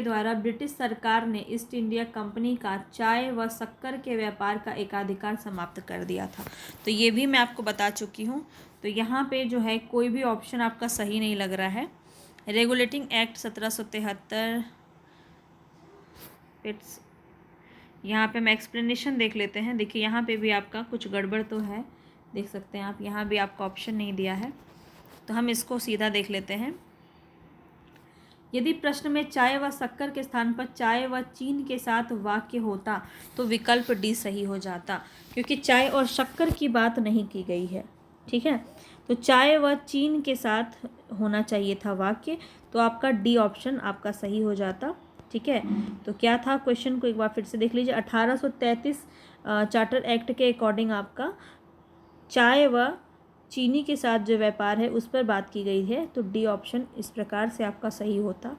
द्वारा ब्रिटिश सरकार ने ईस्ट इंडिया कंपनी का चाय व शक्कर के व्यापार का एकाधिकार समाप्त कर दिया था। तो ये भी मैं आपको बता चुकी हूँ। तो यहाँ पे जो है कोई भी ऑप्शन आपका सही नहीं लग रहा है। रेगुलेटिंग एक्ट 1773, इट्स यहाँ पे हम एक्सप्लेनेशन देख लेते हैं। देखिए यहाँ पे भी आपका कुछ गड़बड़ तो है, देख सकते हैं आप, यहाँ भी आपका ऑप्शन नहीं दिया है, तो हम इसको सीधा देख लेते हैं। यदि प्रश्न में चाय व शक्कर के स्थान पर चाय व चीन के साथ वाक्य होता तो विकल्प डी सही हो जाता, क्योंकि चाय और शक्कर की बात नहीं की गई है, ठीक है। तो चाय व चीन के साथ होना चाहिए था वाक्य, तो आपका डी ऑप्शन आपका सही हो जाता, ठीक है। तो क्या था क्वेश्चन को एक बार फिर से देख लीजिए। 1833 चार्टर एक्ट के अकॉर्डिंग आपका चाय व चीनी के साथ जो व्यापार है उस पर बात की गई है, तो डी ऑप्शन इस प्रकार से आपका सही होता।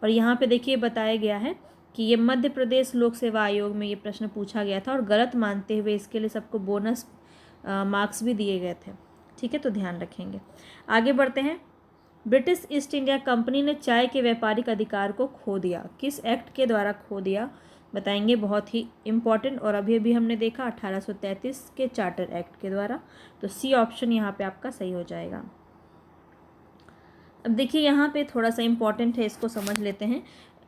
और यहाँ पे देखिए बताया गया है कि ये मध्य प्रदेश लोक सेवा आयोग में ये प्रश्न पूछा गया था और गलत मानते हुए इसके लिए सबको बोनस मार्क्स भी दिए गए थे, ठीक है, तो ध्यान रखेंगे। आगे बढ़ते हैं, ब्रिटिश ईस्ट इंडिया कंपनी ने चाय के व्यापारिक अधिकार को खो दिया, किस एक्ट के द्वारा खो दिया, बताएंगे। बहुत ही इम्पॉर्टेंट, और अभी अभी हमने देखा 1833 के चार्टर एक्ट के द्वारा, तो सी ऑप्शन यहाँ पे आपका सही हो जाएगा। अब देखिए यहाँ पे थोड़ा सा इम्पॉर्टेंट है, इसको समझ लेते हैं।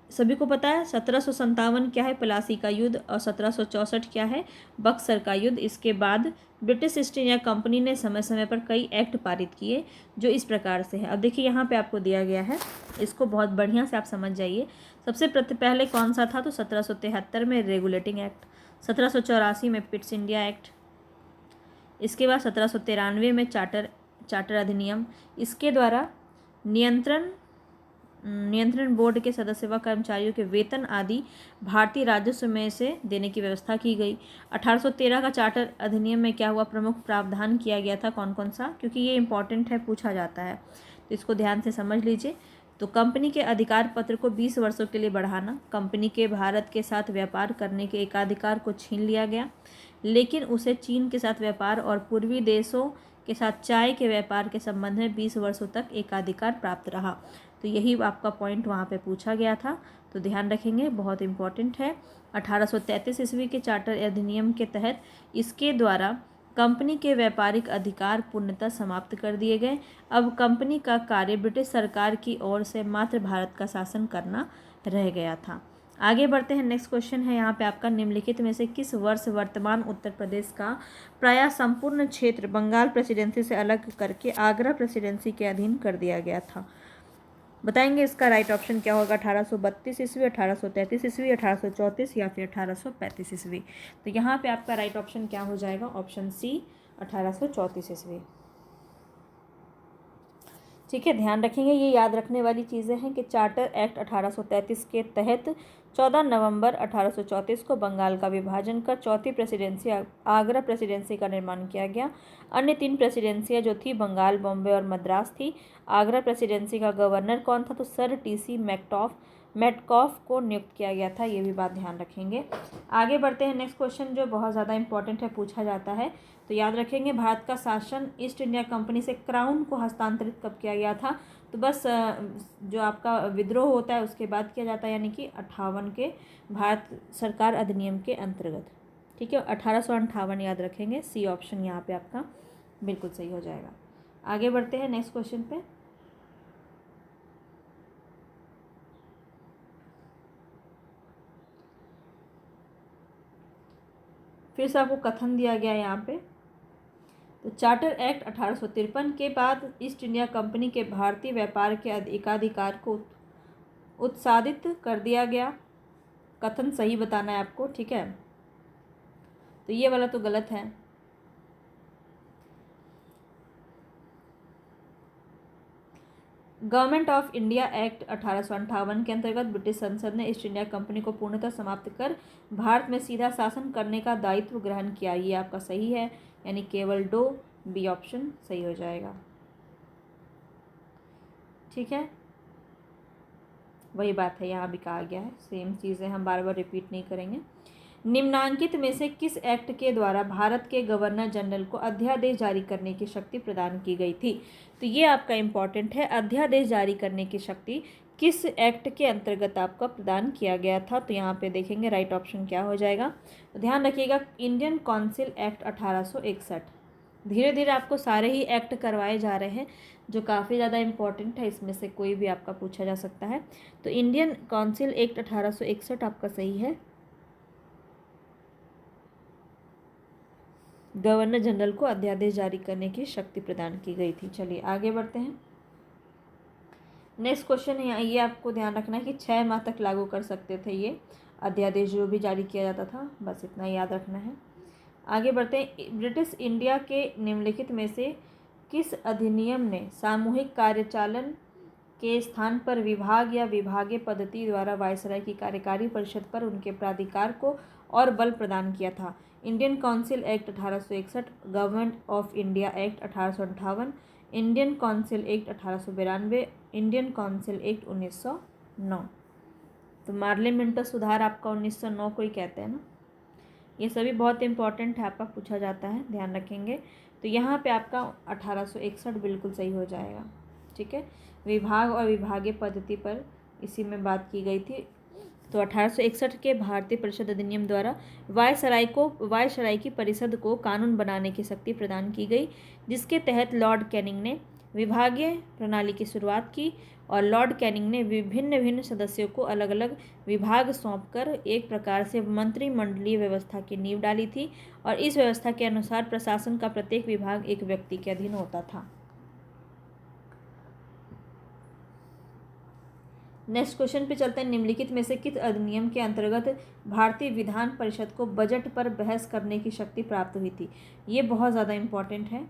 सभी को पता है 1757 क्या है, प्लासी का युद्ध, और 1764 क्या है, बक्सर का युद्ध। इसके बाद ब्रिटिश ईस्ट इंडिया कंपनी ने समय समय पर कई एक्ट पारित किए जो इस प्रकार से है। अब देखिए यहाँ पे आपको दिया गया है, इसको बहुत बढ़िया से आप समझ जाइए। सबसे पहले कौन सा था, तो 1773 में रेगुलेटिंग एक्ट, 1784 में पिट्स इंडिया एक्ट, इसके बाद 1793 में चार्टर अधिनियम। इसके द्वारा नियंत्रण बोर्ड के सदस्य व कर्मचारियों के वेतन आदि भारतीय राजस्व में से देने की व्यवस्था की गई। 1813 का चार्टर अधिनियम में क्या हुआ, प्रमुख प्रावधान किया गया था, कौन कौन सा, क्योंकि ये इंपॉर्टेंट है, पूछा जाता है, तो इसको ध्यान से समझ लीजिए। तो कंपनी के अधिकार पत्र को 20 वर्षों के लिए बढ़ाना, कंपनी के भारत के साथ व्यापार करने के एकाधिकार को छीन लिया गया, लेकिन उसे चीन के साथ व्यापार और पूर्वी देशों के साथ चाय के व्यापार के संबंध में 20 वर्षों तक एकाधिकार प्राप्त रहा। तो यही आपका पॉइंट वहाँ पे पूछा गया था, तो ध्यान रखेंगे, बहुत इंपॉर्टेंट है। 1833 ईस्वी के चार्टर अधिनियम के तहत इसके द्वारा कंपनी के व्यापारिक अधिकार पूर्णतः समाप्त कर दिए गए। अब कंपनी का कार्य ब्रिटिश सरकार की ओर से मात्र भारत का शासन करना रह गया था। आगे बढ़ते हैं, नेक्स्ट क्वेश्चन है यहाँ पे आपका, निम्नलिखित में से किस वर्ष वर्तमान उत्तर प्रदेश का प्रायः संपूर्ण क्षेत्र बंगाल प्रेसिडेंसी से अलग करके आगरा प्रेसिडेंसी के अधीन कर दिया गया था, बताएंगे। इसका राइट ऑप्शन क्या होगा, 1832 ईस्वी, 1833 ईस्वी, 1834 या फिर 1835 ईस्वी। तो यहाँ पे आपका राइट ऑप्शन क्या हो जाएगा, ऑप्शन सी 1834 ईस्वी, ठीक है। ध्यान रखेंगे, ये याद रखने वाली चीज़ें हैं कि चार्टर एक्ट 1833 के तहत 14 नवंबर 1834 को बंगाल का विभाजन कर चौथी प्रेसिडेंसी आगरा प्रेसिडेंसी का निर्माण किया गया। अन्य 3 प्रेसिडेंसियाँ जो थी बंगाल, बॉम्बे और मद्रास थी। आगरा प्रेसिडेंसी का गवर्नर कौन था, तो सर टी.सी. मेटकॉफ को नियुक्त किया गया था, ये भी बात ध्यान रखेंगे। आगे बढ़ते हैं, नेक्स्ट क्वेश्चन जो बहुत ज़्यादा इंपॉर्टेंट है, पूछा जाता है, तो याद रखेंगे। भारत का शासन ईस्ट इंडिया कंपनी से क्राउन को हस्तांतरित कब किया गया था, तो बस जो आपका विद्रोह होता है उसके बाद किया जाता है, यानी कि 58 के भारत सरकार अधिनियम के अंतर्गत, ठीक है। 1858 याद रखेंगे, सी ऑप्शन यहाँ पे आपका बिल्कुल सही हो जाएगा। आगे बढ़ते हैं नेक्स्ट क्वेश्चन पे। फिर से आपको कथन दिया गया है यहाँ पे। तो चार्टर एक्ट 1853 के बाद ईस्ट इंडिया कंपनी के भारतीय व्यापार के एकाधिकार को उत्साहित कर दिया गया। कथन सही बताना है आपको, ठीक है। तो ये वाला तो गलत है। गवर्नमेंट ऑफ इंडिया एक्ट 1858 के अंतर्गत ब्रिटिश संसद ने ईस्ट इंडिया कंपनी को पूर्णतः समाप्त कर भारत में सीधा शासन करने का दायित्व ग्रहण किया। ये आपका सही है, यानी केवल दो, बी ऑप्शन सही हो जाएगा, ठीक है। वही बात है, यहाँ भी कहा गया है, सेम चीज़ें हम बार बार रिपीट नहीं करेंगे। निम्नांकित में से किस एक्ट के द्वारा भारत के गवर्नर जनरल को अध्यादेश जारी करने की शक्ति प्रदान की गई थी? तो ये आपका इम्पॉर्टेंट है, अध्यादेश जारी करने की शक्ति किस एक्ट के अंतर्गत आपका प्रदान किया गया था? तो यहाँ पे देखेंगे राइट ऑप्शन क्या हो जाएगा। तो ध्यान रखिएगा, इंडियन काउंसिल एक्ट 1861। धीरे धीरे आपको सारे ही एक्ट करवाए जा रहे हैं जो काफ़ी ज़्यादा इम्पॉर्टेंट है, इसमें से कोई भी आपका पूछा जा सकता है। तो इंडियन काउंसिल एक्ट 1861 आपका सही है। गवर्नर जनरल को अध्यादेश जारी करने की शक्ति प्रदान की गई थी। चलिए आगे बढ़ते हैं। नेक्स्ट क्वेश्चन है, ये आपको ध्यान रखना है कि 6 माह तक लागू कर सकते थे ये अध्यादेश जो भी जारी किया जाता था, बस इतना याद रखना है। आगे बढ़ते हैं। ब्रिटिश इंडिया के निम्नलिखित में से किस अधिनियम ने सामूहिक कार्यचालन के स्थान पर विभाग या विभागीय पद्धति द्वारा वायसराय की कार्यकारी परिषद पर उनके प्राधिकार को और बल प्रदान किया था? Indian council act 1861, government of India act 1858, Indian council act 1892, Indian council act 1909। तो पार्लियामेंट सुधार आपका 1909 को ही कहते हैं ना। ये सभी बहुत इंपॉर्टेंट है, आपका पूछा जाता है, ध्यान रखेंगे। तो यहाँ पे आपका 1861 बिल्कुल सही हो जाएगा, ठीक है। विभाग और विभागीय पद्धति पर इसी में बात की गई थी। तो 1861 के भारतीय परिषद अधिनियम द्वारा वायसराय की परिषद को कानून बनाने की शक्ति प्रदान की गई, जिसके तहत लॉर्ड कैनिंग ने विभागीय प्रणाली की शुरुआत की और लॉर्ड कैनिंग ने विभिन्न सदस्यों को अलग अलग विभाग सौंपकर एक प्रकार से मंत्रिमंडलीय व्यवस्था की नींव डाली थी और इस व्यवस्था के अनुसार प्रशासन का प्रत्येक विभाग एक व्यक्ति के अधीन होता था। नेक्स्ट क्वेश्चन पे चलते हैं। निम्नलिखित में से किस अधिनियम के अंतर्गत भारतीय विधान परिषद को बजट पर बहस करने की शक्ति प्राप्त हुई थी? ये बहुत ज़्यादा इम्पॉर्टेंट है,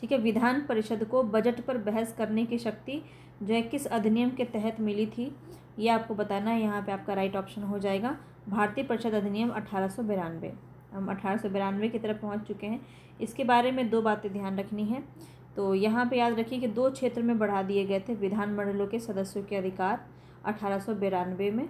ठीक है। विधान परिषद को बजट पर बहस करने की शक्ति जो है किस अधिनियम के तहत मिली थी, ये आपको बताना है। यहाँ पे आपका राइट ऑप्शन हो जाएगा भारतीय परिषद अधिनियम 1892। हम 1892 की तरफ पहुँच चुके हैं। इसके बारे में दो बातें ध्यान रखनी है। तो यहाँ पे याद रखिए कि 2 क्षेत्र में बढ़ा दिए गए थे विधानमंडलों के सदस्यों के अधिकार 1892 में।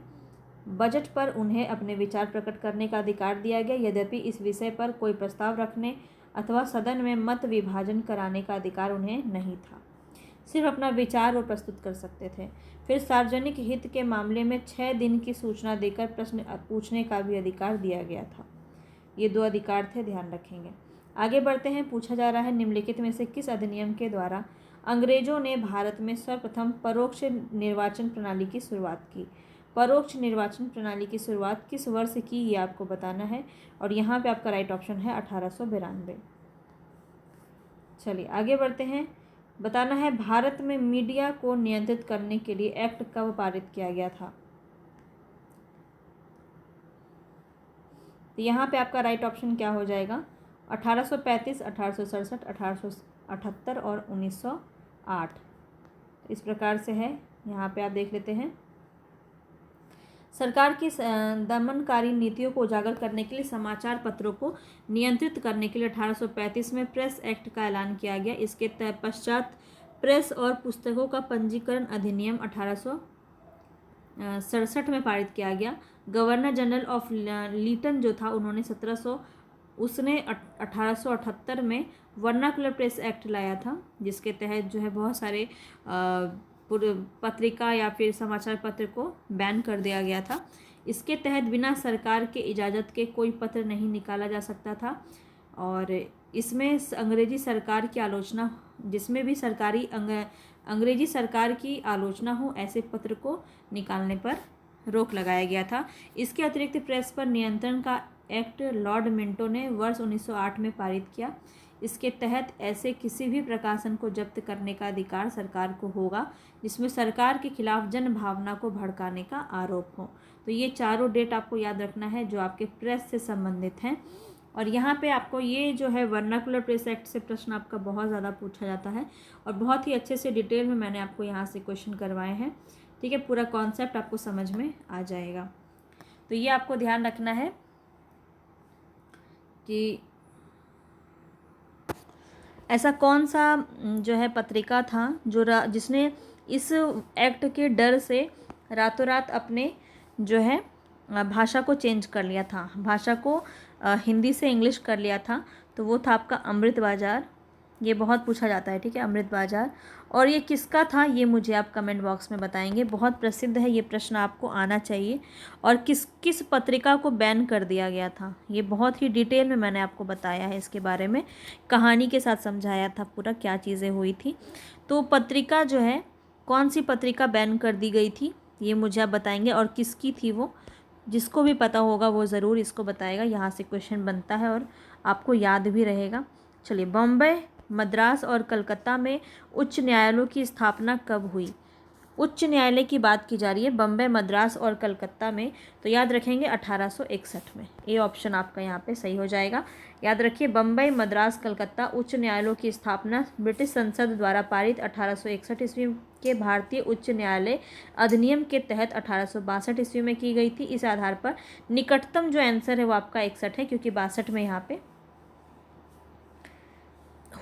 बजट पर उन्हें अपने विचार प्रकट करने का अधिकार दिया गया, यद्यपि इस विषय पर कोई प्रस्ताव रखने अथवा सदन में मत विभाजन कराने का अधिकार उन्हें नहीं था। सिर्फ अपना विचार वो प्रस्तुत कर सकते थे। फिर सार्वजनिक हित के मामले में 6 दिन की सूचना देकर प्रश्न पूछने का भी अधिकार दिया गया था। ये 2 अधिकार थे, ध्यान रखेंगे। आगे बढ़ते हैं। पूछा जा रहा है, निम्नलिखित में से किस अधिनियम के द्वारा अंग्रेजों ने भारत में सर्वप्रथम परोक्ष निर्वाचन प्रणाली की शुरुआत की? परोक्ष निर्वाचन प्रणाली की शुरुआत किस वर्ष की, ये आपको बताना है और यहाँ पे आपका राइट ऑप्शन है 1892। चलिए आगे बढ़ते हैं। बताना है भारत में मीडिया को नियंत्रित करने के लिए एक्ट कब पारित किया गया था? तो यहाँ पे आपका राइट ऑप्शन क्या हो जाएगा? 1835, 1867, 1878 और 1908। इस प्रकार से है, यहाँ पे आप देख लेते हैं। सरकार की दमनकारी नीतियों को उजागर करने के लिए समाचार पत्रों को नियंत्रित करने के लिए 1835 में प्रेस एक्ट का ऐलान किया गया। इसके पश्चात प्रेस और पुस्तकों का पंजीकरण अधिनियम 1867 में पारित किया गया। गवर्नर जनरल ऑफ लीटन जो था उसने 1878 में वर्नाकुलर प्रेस एक्ट लाया था, जिसके तहत जो है बहुत सारे पत्रिका या फिर समाचार पत्र को बैन कर दिया गया था। इसके तहत बिना सरकार के इजाज़त के कोई पत्र नहीं निकाला जा सकता था और इसमें अंग्रेजी सरकार की आलोचना, जिसमें भी अंग्रेजी सरकार की आलोचना हो ऐसे पत्र को निकालने पर रोक लगाया गया था। इसके अतिरिक्त प्रेस पर नियंत्रण का एक्ट लॉर्ड मिंटो ने वर्ष 1908 में पारित किया। इसके तहत ऐसे किसी भी प्रकाशन को जब्त करने का अधिकार सरकार को होगा जिसमें सरकार के खिलाफ जन भावना को भड़काने का आरोप हो। तो ये चारों डेट आपको याद रखना है जो आपके प्रेस से संबंधित हैं। और यहाँ पे आपको ये जो है वर्नाकुलर प्रेस एक्ट से प्रश्न आपका बहुत ज़्यादा पूछा जाता है और बहुत ही अच्छे से डिटेल में मैंने आपको यहाँ से क्वेश्चन करवाए हैं। ठीक है, पूरा कॉन्सेप्ट आपको समझ में आ जाएगा। तो ये आपको ध्यान रखना है कि ऐसा कौन सा जो है पत्रिका था जिसने इस एक्ट के डर से रातों रात अपने जो है भाषा को चेंज कर लिया था, भाषा को हिंदी से इंग्लिश कर लिया था। तो वो था आपका अमृत बाजार। ये बहुत पूछा जाता है, ठीक है, अमृत बाजार। और ये किसका था ये मुझे आप कमेंट बॉक्स में बताएंगे। बहुत प्रसिद्ध है ये प्रश्न, आपको आना चाहिए। और किस पत्रिका को बैन कर दिया गया था, ये बहुत ही डिटेल में मैंने आपको बताया है, इसके बारे में कहानी के साथ समझाया था पूरा क्या चीज़ें हुई थी। तो पत्रिका जो है, कौन सी पत्रिका बैन कर दी गई थी ये मुझे आप बताएंगे और किसकी थी वो। जिसको भी पता होगा वो ज़रूर इसको बताएगा, यहाँ से क्वेश्चन बनता है और आपको याद भी रहेगा। चलिए, बॉम्बे, मद्रास और कलकत्ता में उच्च न्यायालयों की स्थापना कब हुई? उच्च न्यायालय की बात की जा रही है बम्बई, मद्रास और कलकत्ता में। तो याद रखेंगे 1861 में। ये ऑप्शन आपका यहाँ पे सही हो जाएगा। याद रखिए, बम्बई, मद्रास, कलकत्ता उच्च न्यायालयों की स्थापना ब्रिटिश संसद द्वारा पारित 1861 ईस्वी के भारतीय उच्च न्यायालय अधिनियम के तहत 1862 ईस्वी में की गई थी। इस आधार पर निकटतम जो आंसर है वो आपका 61 है, क्योंकि 62 में यहाँ पे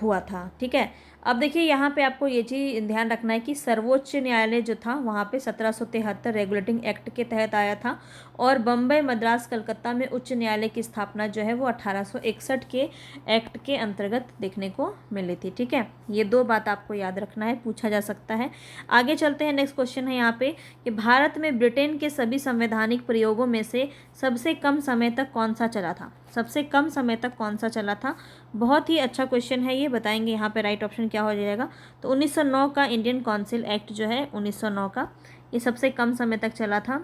हुआ था। ठीक है, अब देखिए यहाँ पे आपको ये चीज़ ध्यान रखना है कि सर्वोच्च न्यायालय जो था वहाँ पे 1773 रेगुलेटिंग एक्ट के तहत आया था और बम्बई, मद्रास, कलकत्ता में उच्च न्यायालय की स्थापना जो है वो 1861 के एक्ट के अंतर्गत देखने को मिली थी। ठीक है, ये दो बात आपको याद रखना है, पूछा जा सकता है। आगे चलते हैं, नेक्स्ट क्वेश्चन है यहाँ पे कि भारत में ब्रिटेन के सभी संवैधानिक प्रयोगों में से सबसे कम समय तक कौन सा चला था? सबसे कम समय तक कौन सा चला था? बहुत ही अच्छा क्वेश्चन है ये, बताएंगे यहाँ पे राइट ऑप्शन क्या हो जाएगा। तो 1909 का इंडियन काउंसिल एक्ट जो है 1909 का, ये सबसे कम समय तक चला था,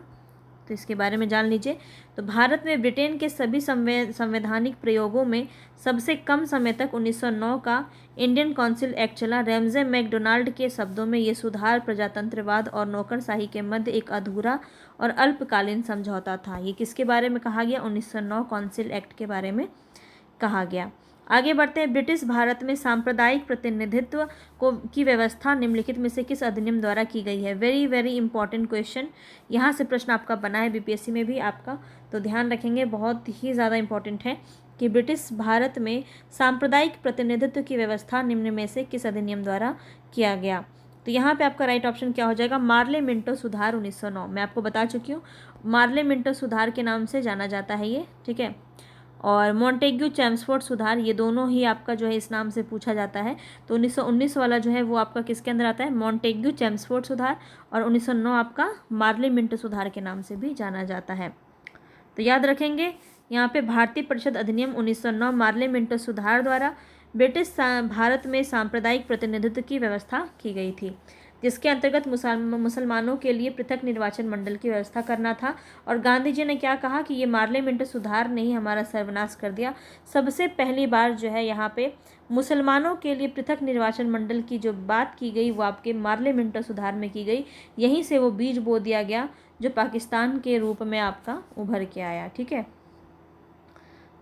तो इसके बारे में जान लीजिए। तो भारत में ब्रिटेन के सभी संवैधानिक प्रयोगों में सबसे कम समय तक 1909 का इंडियन काउंसिल एक्ट चला। रैमजे मैकडोनाल्ड के शब्दों में ये सुधार प्रजातंत्रवाद और नौकरशाही के मध्य एक अधूरा और अल्पकालीन समझौता था। ये किसके बारे में कहा गया? 1909 काउंसिल एक्ट के बारे में कहा गया। आगे बढ़ते हैं, ब्रिटिश भारत में सांप्रदायिक प्रतिनिधित्व की व्यवस्था निम्नलिखित में से किस अधिनियम द्वारा की गई है? वेरी वेरी इंपॉर्टेंट क्वेश्चन, यहाँ से प्रश्न आपका बना है बीपीएससी में भी आपका, तो ध्यान रखेंगे, बहुत ही ज़्यादा इंपॉर्टेंट है कि ब्रिटिश भारत में सांप्रदायिक प्रतिनिधित्व की व्यवस्था निम्न में से किस अधिनियम द्वारा किया गया? तो यहाँ पे आपका राइट ऑप्शन क्या हो जाएगा? मार्ले मिंटो सुधार 1909। मैं आपको बता चुकी हूँ, मार्ले मिंटो सुधार के नाम से जाना जाता है ये। ठीक है, और मॉन्टेग्यू चैम्सफोर्ड सुधार, ये दोनों ही आपका जो है इस नाम से पूछा जाता है। तो 1919 वाला जो है वो आपका किसके अंदर आता है? मॉन्टेग्यू चैम्सफोर्ड सुधार। और 1909 आपका मार्ले मिंटो सुधार के नाम से भी जाना जाता है। तो याद रखेंगे, यहाँ पे भारतीय परिषद अधिनियम 1909 मार्ले मिंटो सुधार द्वारा ब्रिटिश भारत में सांप्रदायिक प्रतिनिधित्व की व्यवस्था की गई थी, जिसके अंतर्गत मुसलमानों के लिए पृथक निर्वाचन मंडल की व्यवस्था करना था। और गांधी जी ने क्या कहा कि ये मार्ले मिंटो सुधार ने ही हमारा सर्वनाश कर दिया। सबसे पहली बार जो है यहाँ पे मुसलमानों के लिए पृथक निर्वाचन मंडल की जो बात की गई वो आपके मार्ले मिंटो सुधार में की गई। यहीं से वो बीज बो दिया गया जो पाकिस्तान के रूप में आपका उभर के आया। ठीक है,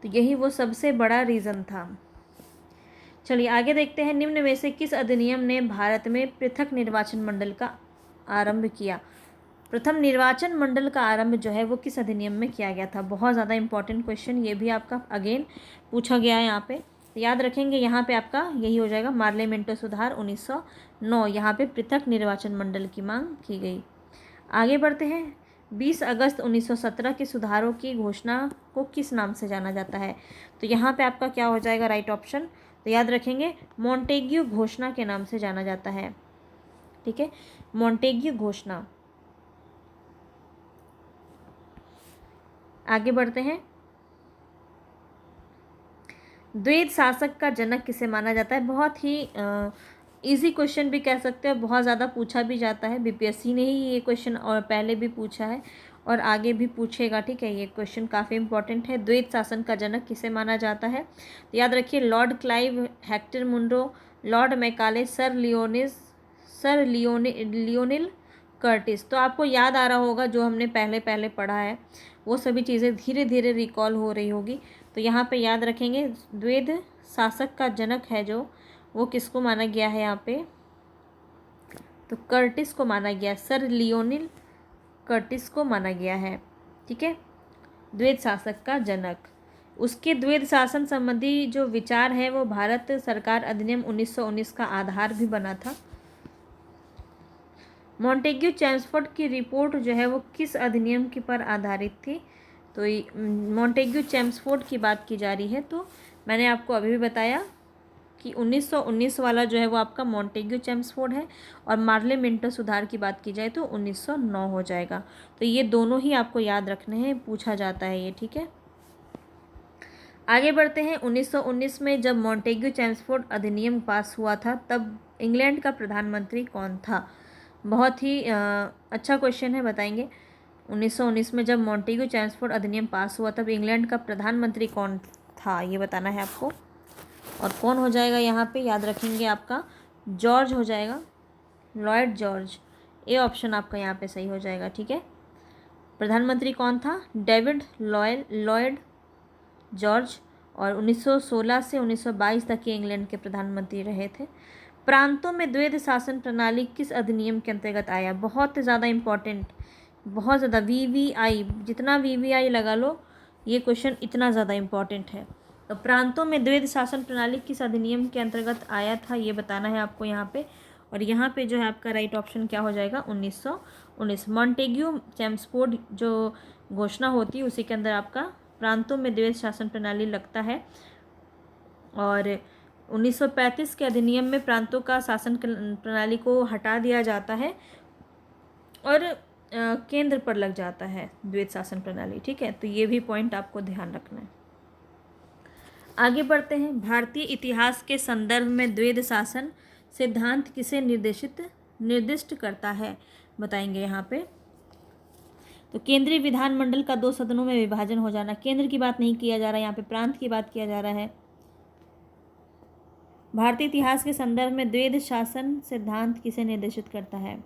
तो यही वो सबसे बड़ा रीज़न था। चलिए आगे देखते हैं, निम्न में से किस अधिनियम ने भारत में पृथक निर्वाचन मंडल का आरंभ किया? प्रथम निर्वाचन मंडल का आरंभ जो है वो किस अधिनियम में किया गया था? बहुत ज़्यादा इंपॉर्टेंट क्वेश्चन, ये भी आपका अगेन पूछा गया है यहाँ पे। तो याद रखेंगे, यहाँ पे आपका यही हो जाएगा, मार्ले मिंटो सुधार 1909, यहाँ पे पृथक निर्वाचन मंडल की मांग की गई। आगे बढ़ते हैं, 20 अगस्त 1917 के सुधारों की घोषणा को किस नाम से जाना जाता है? तो यहाँ पे आपका क्या हो जाएगा राइट ऑप्शन? तो याद रखेंगे, मॉन्टेग्यू घोषणा के नाम से जाना जाता है। ठीक है, मॉन्टेग्यू घोषणा। आगे बढ़ते हैं, द्वैध शासक का जनक किसे माना जाता है? बहुत ही इजी क्वेश्चन भी कह सकते हैं, बहुत ज़्यादा पूछा भी जाता है। बीपीएससी ने ही ये क्वेश्चन और पहले भी पूछा है और आगे भी पूछेगा, ठीक है। ये क्वेश्चन काफ़ी इंपॉर्टेंट है। द्वैध शासन का जनक किसे माना जाता है? तो याद रखिए, Lord Clive, Hector Munro, Lord Macaulay, sir Lionel Curtis. तो आपको याद आ रहा होगा जो हमने पहले पहले पढ़ा है, वो सभी चीज़ें धीरे धीरे रिकॉल हो रही होगी। तो यहाँ पे याद रखेंगे, द्वैध शासक का जनक है जो, वो किसको माना गया है यहाँ पे? तो कर्टिस को माना गया, सर लियोनिल कर्टिस को माना गया है, ठीक है, द्वैध शासक का जनक। उसके द्वैध शासन संबंधी जो विचार है वो भारत सरकार अधिनियम 1919 का आधार भी बना था। मॉन्टेग्यू चैम्सफोर्ड की रिपोर्ट जो है वो किस अधिनियम के पर आधारित थी? तो मॉन्टेग्यू चैम्सफोर्ड की बात की जा रही है। तो मैंने आपको अभी भी बताया कि 1919 वाला जो है वो आपका मॉन्टेग्यू चैम्सफोर्ड है, और मार्ले मिंटो सुधार की बात की जाए तो 1909 हो जाएगा। तो ये दोनों ही आपको याद रखने हैं, पूछा जाता है ये, ठीक है। आगे बढ़ते हैं। 1919 में जब मॉन्टेग्यू चैम्सफोर्ड अधिनियम पास हुआ था तब इंग्लैंड का प्रधानमंत्री कौन था? बहुत ही अच्छा क्वेश्चन है, बताएंगे। 1919 में जब मॉन्टेग्यू चैम्सफोर्ड अधिनियम पास हुआ तब इंग्लैंड का प्रधानमंत्री कौन था, ये बताना है आपको। और कौन हो जाएगा यहाँ पे, याद रखेंगे, आपका जॉर्ज हो जाएगा, लॉर्ड जॉर्ज। ए ऑप्शन आपका यहाँ पे सही हो जाएगा, ठीक है। प्रधानमंत्री कौन था? डेविड लॉयड जॉर्ज, और 1916 से 1922 तक ये इंग्लैंड के प्रधानमंत्री रहे थे। प्रांतों में द्वैध शासन प्रणाली किस अधिनियम के अंतर्गत आया? बहुत ज़्यादा इम्पॉर्टेंट, बहुत ज़्यादा। वीवीआई, जितना वीवीआई लगा लो, ये क्वेश्चन इतना ज़्यादा इम्पॉर्टेंट है। तो प्रांतों में द्वैध शासन प्रणाली किस अधिनियम के अंतर्गत आया था, ये बताना है आपको यहाँ पे। और यहाँ पे जो है आपका राइट ऑप्शन क्या हो जाएगा? 1919। मॉन्टेग्यू चैम्सफोर्ड जो घोषणा होती है उसी के अंदर आपका प्रांतों में द्वैध शासन प्रणाली लगता है। और 1935 के अधिनियम में प्रांतों का शासन प्रणाली को हटा दिया जाता है और केंद्र पर लग जाता है द्वैध शासन प्रणाली, ठीक है। तो ये भी पॉइंट आपको ध्यान रखना है। आगे बढ़ते हैं। भारतीय इतिहास के संदर्भ में द्वैध शासन सिद्धांत किसे निर्दिष्ट करता है, बताएंगे यहाँ पे। तो केंद्रीय विधानमंडल का 2 सदनों में विभाजन हो जाना, केंद्र की बात नहीं किया जा रहा है यहाँ पे, प्रांत की बात किया जा रहा है। भारतीय इतिहास के संदर्भ में द्वैध शासन सिद्धांत किसे निर्देशित करता है?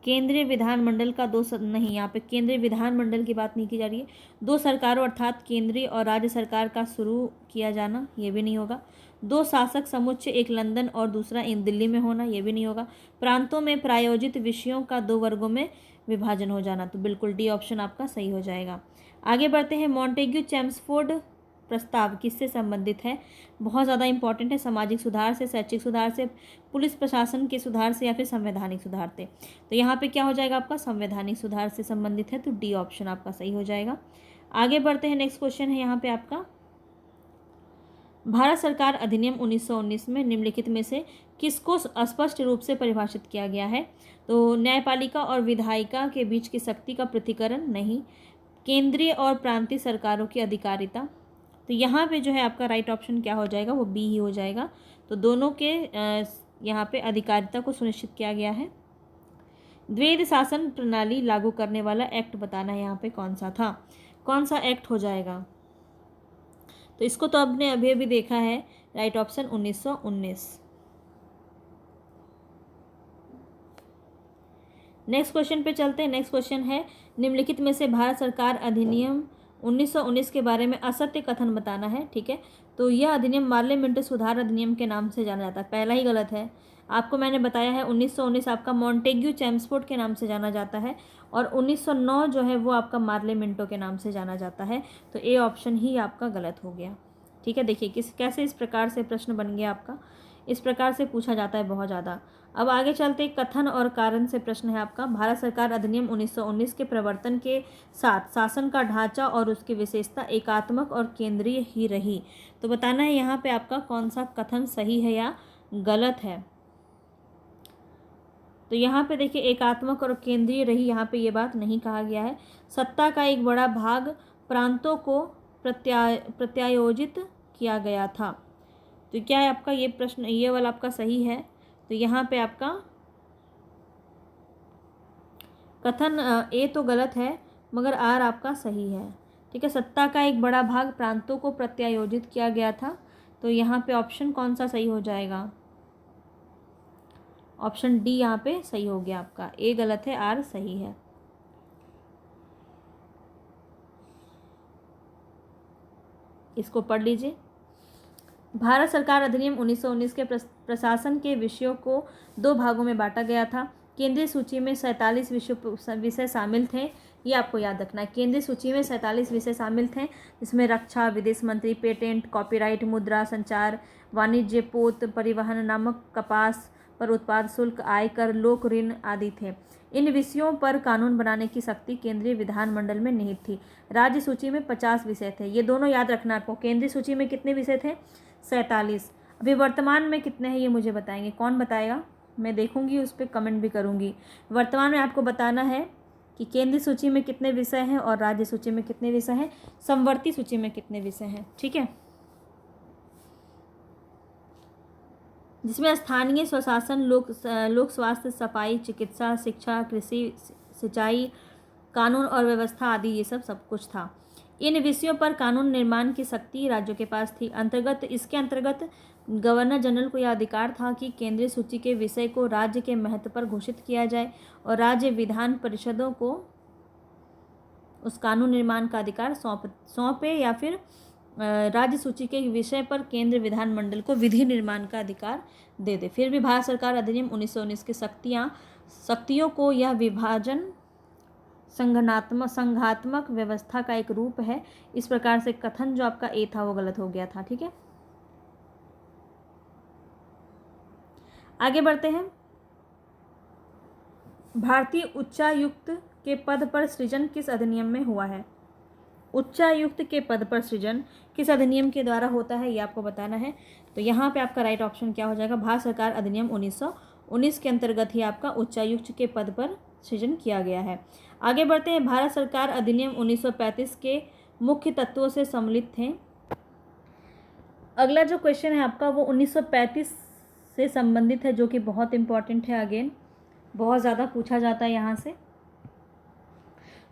केंद्रीय विधानमंडल का नहीं, यहाँ पे केंद्रीय विधानमंडल की बात नहीं की जा रही है। 2 सरकारों अर्थात केंद्रीय और राज्य सरकार का शुरू किया जाना, ये भी नहीं होगा। 2 शासक समुच्चय, एक लंदन और दूसरा दिल्ली में होना, ये भी नहीं होगा। प्रांतों में प्रायोजित विषयों का 2 वर्गों में विभाजन हो जाना, तो बिल्कुल डी ऑप्शन आपका सही हो जाएगा। आगे बढ़ते हैं। मॉन्टेग्यू चैम्सफोर्ड प्रस्ताव किससे संबंधित है? बहुत ज़्यादा इंपॉर्टेंट है। सामाजिक सुधार से, शैक्षिक सुधार से, पुलिस प्रशासन के सुधार से, या फिर संवैधानिक सुधार से? तो यहाँ पे क्या हो जाएगा आपका? संवैधानिक सुधार से संबंधित है, तो डी ऑप्शन आपका सही हो जाएगा। आगे बढ़ते हैं। नेक्स्ट क्वेश्चन है यहाँ पे आपका, भारत सरकार अधिनियम 1919 में निम्नलिखित में से किसको स्पष्ट रूप से परिभाषित किया गया है? तो न्यायपालिका और विधायिका के बीच की शक्ति का पृथक्करण नहीं, केंद्रीय और प्रांतीय सरकारों की अधिकारिता। तो यहाँ पे जो है आपका राइट ऑप्शन क्या हो जाएगा? वो बी ही हो जाएगा। तो दोनों के यहाँ पे अधिकारिता को सुनिश्चित किया गया है। द्वैध शासन प्रणाली लागू करने वाला एक्ट बताना है यहाँ पे कौन सा था, कौन सा एक्ट हो जाएगा? तो इसको तो आपने अभी अभी देखा है, राइट ऑप्शन 1919। नेक्स्ट क्वेश्चन पे चलते हैं। नेक्स्ट क्वेश्चन है, निम्नलिखित में से भारत सरकार अधिनियम 1919 के बारे में असत्य कथन बताना है, ठीक है। तो यह अधिनियम मार्ले मिंटो सुधार अधिनियम के नाम से जाना जाता है, पहला ही गलत है। आपको मैंने बताया है 1919 आपका मॉन्टेग्यू चैम्सफोर्ड के नाम से जाना जाता है, और 1909 जो है वो आपका मार्ले मिंटो के नाम से जाना जाता है। तो ए ऑप्शन ही आपका गलत हो गया, ठीक है। देखिए कैसे इस प्रकार से प्रश्न बन गया आपका, इस प्रकार से पूछा जाता है बहुत ज़्यादा। अब आगे चलते, कथन और कारण से प्रश्न है आपका। भारत सरकार अधिनियम 1919 के प्रवर्तन के साथ शासन का ढांचा और उसकी विशेषता एकात्मक और केंद्रीय ही रही। तो बताना है यहाँ पे आपका कौन सा कथन सही है या गलत है। तो यहाँ पे देखिए, एकात्मक और केंद्रीय रही, यहाँ पे ये बात नहीं कहा गया है। सत्ता का एक बड़ा भाग प्रांतों को प्रत्यायोजित किया गया था। तो क्या है आपका ये प्रश्न, ये वाला आपका सही है। तो यहाँ पे आपका कथन ए तो गलत है मगर आर आपका सही है। ठीक है, सत्ता का एक बड़ा भाग प्रांतों को प्रत्यायोजित किया गया था। तो यहाँ पे ऑप्शन कौन सा सही हो जाएगा? ऑप्शन डी यहाँ पे सही हो गया आपका। ए गलत है, आर सही है। इसको पढ़ लीजिए। भारत सरकार अधिनियम 1919 के प्रशासन के विषयों को 2 भागों में बांटा गया था। केंद्रीय सूची में 47 विषय शामिल थे। ये आपको याद रखना है। केंद्रीय सूची में 47 विषय शामिल थे, जिसमें रक्षा, विदेश मंत्री, पेटेंट, कॉपीराइट, मुद्रा, संचार, वाणिज्य, पोत, परिवहन, नमक, कपास पर उत्पाद शुल्क, आयकर, लोक ऋण आदि थे। इन विषयों पर कानून बनाने की शक्ति केंद्रीय विधानमंडल में निहित थी। राज्य सूची में 50 विषय थे। ये दोनों याद रखना आपको। केंद्रीय सूची में कितने विषय थे? 47। अभी वर्तमान में कितने हैं ये मुझे बताएंगे। कौन बताएगा? मैं देखूंगी, उस पर कमेंट भी करूंगी। वर्तमान में आपको बताना है कि केंद्रीय सूची में कितने विषय हैं और राज्य सूची में कितने विषय हैं, समवर्ती सूची में कितने विषय हैं। ठीक है, जिसमें स्थानीय स्वशासन, लोक स्वास्थ्य, सफाई, चिकित्सा, शिक्षा, कृषि, सिंचाई, कानून और व्यवस्था आदि ये सब कुछ था। इन विषयों पर कानून निर्माण की शक्ति राज्यों के पास थी। इसके अंतर्गत गवर्नर जनरल को यह अधिकार था कि केंद्रीय सूची के विषय को राज्य के महत्व पर घोषित किया जाए और राज्य विधान परिषदों को उस कानून निर्माण का अधिकार सौंपे या फिर राज्य सूची के विषय पर केंद्र विधानमंडल को विधि निर्माण का अधिकार दे दे। फिर भी भारत सरकार अधिनियम 1919 की शक्तियों को यह विभाजन संघात्मक व्यवस्था का एक रूप है। इस प्रकार से कथन जो आपका ए था वो गलत हो गया था। ठीक है, आगे बढ़ते हैं। भारतीय उच्चायुक्त के पद पर सृजन किस अधिनियम में हुआ है? उच्चायुक्त के पद पर सृजन किस अधिनियम के द्वारा होता है, ये आपको बताना है। तो यहाँ पे आपका राइट ऑप्शन क्या हो जाएगा? भारत सरकार अधिनियम 1919 के अंतर्गत ही आपका उच्चायुक्त के पद पर सृजन किया गया है। आगे बढ़ते हैं। भारत सरकार अधिनियम 1935 के मुख्य तत्वों से सम्मिलित थे। अगला जो क्वेश्चन है आपका वो 1935 से संबंधित है, जो कि बहुत इंपॉर्टेंट है। अगेन बहुत ज़्यादा पूछा जाता है यहाँ से।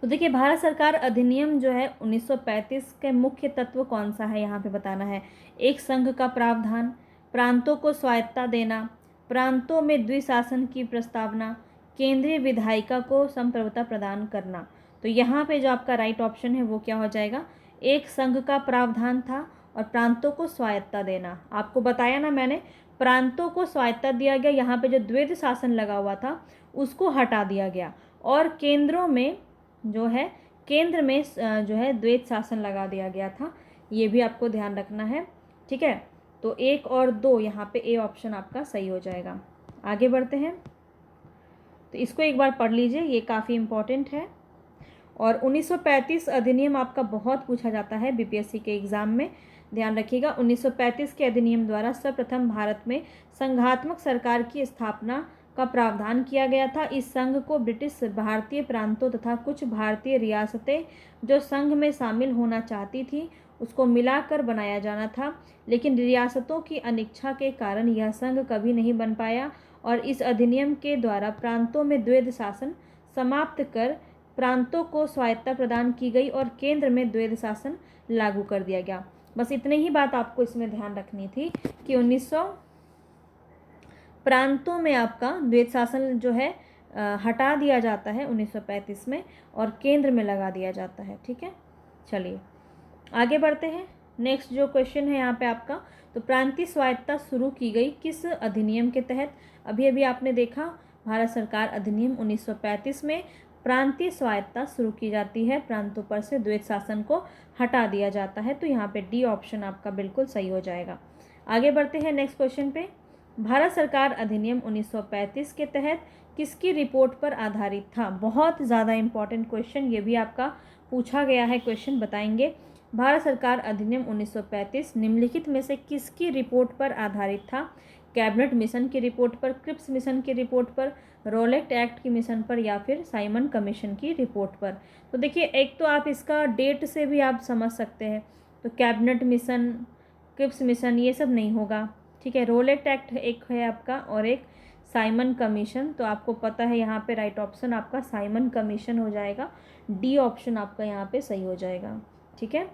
तो देखिए, भारत सरकार अधिनियम जो है 1935 के मुख्य तत्व कौन सा है यहाँ पे बताना है। एक संघ का प्रावधान, प्रांतों को स्वायत्ता देना, प्रांतों में द्विशासन की प्रस्तावना, केंद्रीय विधायिका को संप्रभुता प्रदान करना। तो यहाँ पे जो आपका राइट ऑप्शन है वो क्या हो जाएगा? एक संघ का प्रावधान था और प्रांतों को स्वायत्ता देना। आपको बताया ना मैंने, प्रांतों को स्वायत्ता दिया गया। यहाँ पे जो द्वैध शासन लगा हुआ था उसको हटा दिया गया और केंद्र में जो है द्वैध शासन लगा दिया गया था। ये भी आपको ध्यान रखना है। ठीक है, तो 1 और 2 यहाँ पे ए ऑप्शन आपका सही हो जाएगा। आगे बढ़ते हैं। तो इसको एक बार पढ़ लीजिए, ये काफ़ी इम्पोर्टेंट है। और 1935 अधिनियम आपका बहुत पूछा जाता है बीपीएससी के एग्ज़ाम में, ध्यान रखिएगा। 1935 के अधिनियम द्वारा सर्वप्रथम भारत में संघात्मक सरकार की स्थापना का प्रावधान किया गया था। इस संघ को ब्रिटिश भारतीय प्रांतों तथा कुछ भारतीय रियासतें जो संघ में शामिल होना चाहती थी उसको मिलाकर बनाया जाना था, लेकिन रियासतों की अनिच्छा के कारण यह संघ कभी नहीं बन पाया और इस अधिनियम के द्वारा प्रांतों में द्वैध शासन समाप्त कर प्रांतों को स्वायत्ता प्रदान की गई और केंद्र में द्वैध शासन लागू कर दिया गया। बस इतनी ही बात आपको इसमें ध्यान रखनी थी कि 1900 प्रांतों में आपका द्वैध शासन जो है हटा दिया जाता है 1935 में और केंद्र में लगा दिया जाता है। ठीक है, चलिए आगे बढ़ते हैं। नेक्स्ट जो क्वेश्चन है यहाँ पे आपका, तो प्रांतीय स्वायत्ता शुरू की गई किस अधिनियम के तहत? अभी अभी आपने देखा, भारत सरकार अधिनियम 1935 में प्रांतीय स्वायत्ता शुरू की जाती है, प्रांतों पर से द्वैध शासन को हटा दिया जाता है। तो यहाँ पे डी ऑप्शन आपका बिल्कुल सही हो जाएगा। आगे बढ़ते हैं नेक्स्ट क्वेश्चन पे। भारत सरकार अधिनियम 1935 के तहत किसकी रिपोर्ट पर आधारित था? बहुत ज़्यादा इंपॉर्टेंट क्वेश्चन, ये भी आपका पूछा गया है क्वेश्चन, बताएंगे। भारत सरकार अधिनियम 1935 निम्नलिखित में से किसकी रिपोर्ट पर आधारित था? कैबिनेट मिशन की रिपोर्ट पर, क्रिप्स मिशन की रिपोर्ट पर, रोलेक्ट एक्ट की मिशन पर या फिर साइमन कमीशन की रिपोर्ट पर? तो देखिए, एक तो आप इसका डेट से भी आप समझ सकते हैं। तो कैबिनेट मिशन, क्रिप्स मिशन, ये सब नहीं होगा। ठीक है, रोलेट एक्ट एक है आपका और एक साइमन कमीशन। तो आपको पता है यहाँ पे राइट ऑप्शन आपका साइमन कमीशन हो जाएगा। डी ऑप्शन आपका यहाँ पे सही हो जाएगा। ठीक है,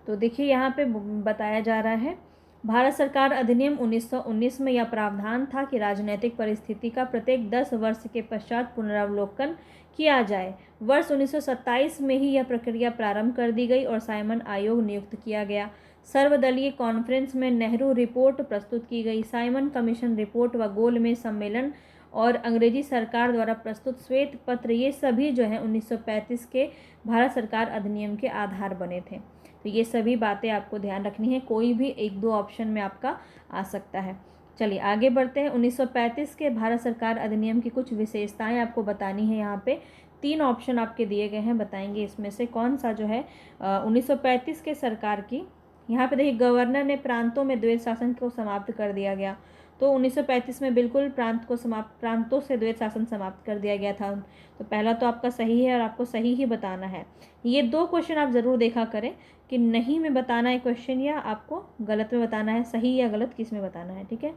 तो देखिए यहाँ पे बताया जा रहा है, भारत सरकार अधिनियम 1919 में यह प्रावधान था कि राजनीतिक परिस्थिति का प्रत्येक 10 वर्ष के पश्चात पुनरावलोकन किया जाए। वर्ष 1927 में ही यह प्रक्रिया प्रारंभ कर दी गई और साइमन आयोग नियुक्त किया गया। सर्वदलीय कॉन्फ्रेंस में नेहरू रिपोर्ट प्रस्तुत की गई। साइमन कमीशन रिपोर्ट व गोलमेज सम्मेलन और अंग्रेजी सरकार द्वारा प्रस्तुत श्वेत पत्र, ये सभी जो है 1935 के भारत सरकार अधिनियम के आधार बने थे। तो ये सभी बातें आपको ध्यान रखनी है, कोई भी एक दो ऑप्शन में आपका आ सकता है। चलिए आगे बढ़ते हैं। 1935 के भारत सरकार अधिनियम की कुछ विशेषताएं आपको बतानी है। यहाँ पे 3 ऑप्शन आपके दिए गए हैं, बताएंगे इसमें से कौन सा जो है 1935 के सरकार की। यहाँ पे देखिए, गवर्नर ने प्रांतों में द्वैत शासन को समाप्त कर दिया गया। तो 1935 में बिल्कुल प्रांतों से द्वैत शासन समाप्त कर दिया गया था। तो पहला तो आपका सही है और आपको सही ही बताना है। ये 2 क्वेश्चन आप ज़रूर देखा करें कि नहीं में बताना है क्वेश्चन या आपको गलत में बताना है, सही या गलत किस में बताना है। ठीक है,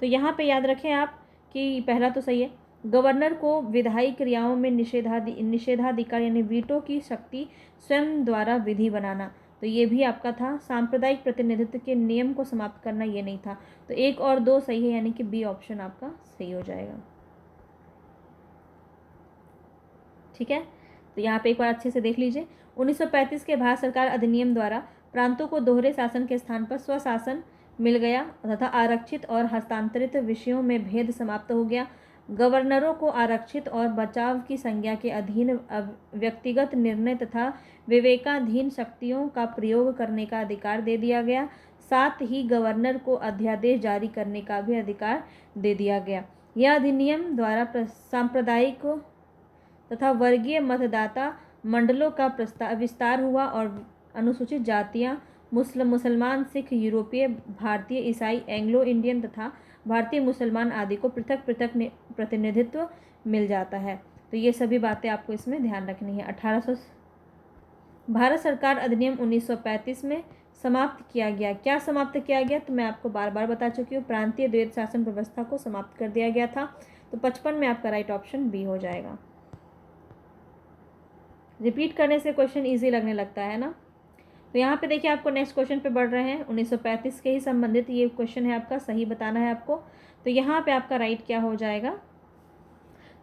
तो यहाँ पे याद रखें आप कि पहला तो सही है, गवर्नर को विधायी क्रियाओं में निषेधाधिकार यानी वीटो की शक्ति स्वयं द्वारा विधि बनाना, तो ये भी आपका था। सांप्रदायिक प्रतिनिधित्व के नियम को समाप्त करना, ये नहीं था। तो 1 और 2 सही है, यानी कि बी ऑप्शन आपका सही हो जाएगा। ठीक है, तो यहाँ पे एक बार अच्छे से देख लीजिए। 1935 के भारत सरकार अधिनियम द्वारा प्रांतों को दोहरे शासन के स्थान पर स्वशासन मिल गया तथा आरक्षित और हस्तांतरित विषयों में भेद समाप्त हो गया। गवर्नरों को आरक्षित और बचाव की संज्ञा के अधीन व्यक्तिगत निर्णय तथा विवेकाधीन शक्तियों का प्रयोग करने का अधिकार दे दिया गया। साथ ही गवर्नर को अध्यादेश जारी करने का भी अधिकार दे दिया गया। यह अधिनियम द्वारा सांप्रदायिक तथा वर्गीय मतदाता मंडलों का विस्तार हुआ और अनुसूचित जातियां मुसलमान, सिख, यूरोपीय, भारतीय, ईसाई, एंग्लो इंडियन तथा भारतीय मुसलमान आदि को पृथक पृथक प्रतिनिधित्व मिल जाता है। तो ये सभी बातें आपको इसमें ध्यान रखनी है। 1800 भारत सरकार अधिनियम 1935 में समाप्त किया गया। क्या समाप्त किया गया, तो मैं आपको बार बार बता चुकी हूँ, प्रांतीय द्वैत शासन व्यवस्था को समाप्त कर दिया गया था। तो 55 में आपका राइट ऑप्शन बी हो जाएगा। रिपीट करने से क्वेश्चन इजी लगने लगता है ना। तो यहाँ पे देखिए, आपको नेक्स्ट क्वेश्चन पे बढ़ रहे हैं। 1935 के ही संबंधित ये क्वेश्चन है आपका, सही बताना है आपको। तो यहाँ पे आपका राइट क्या हो जाएगा,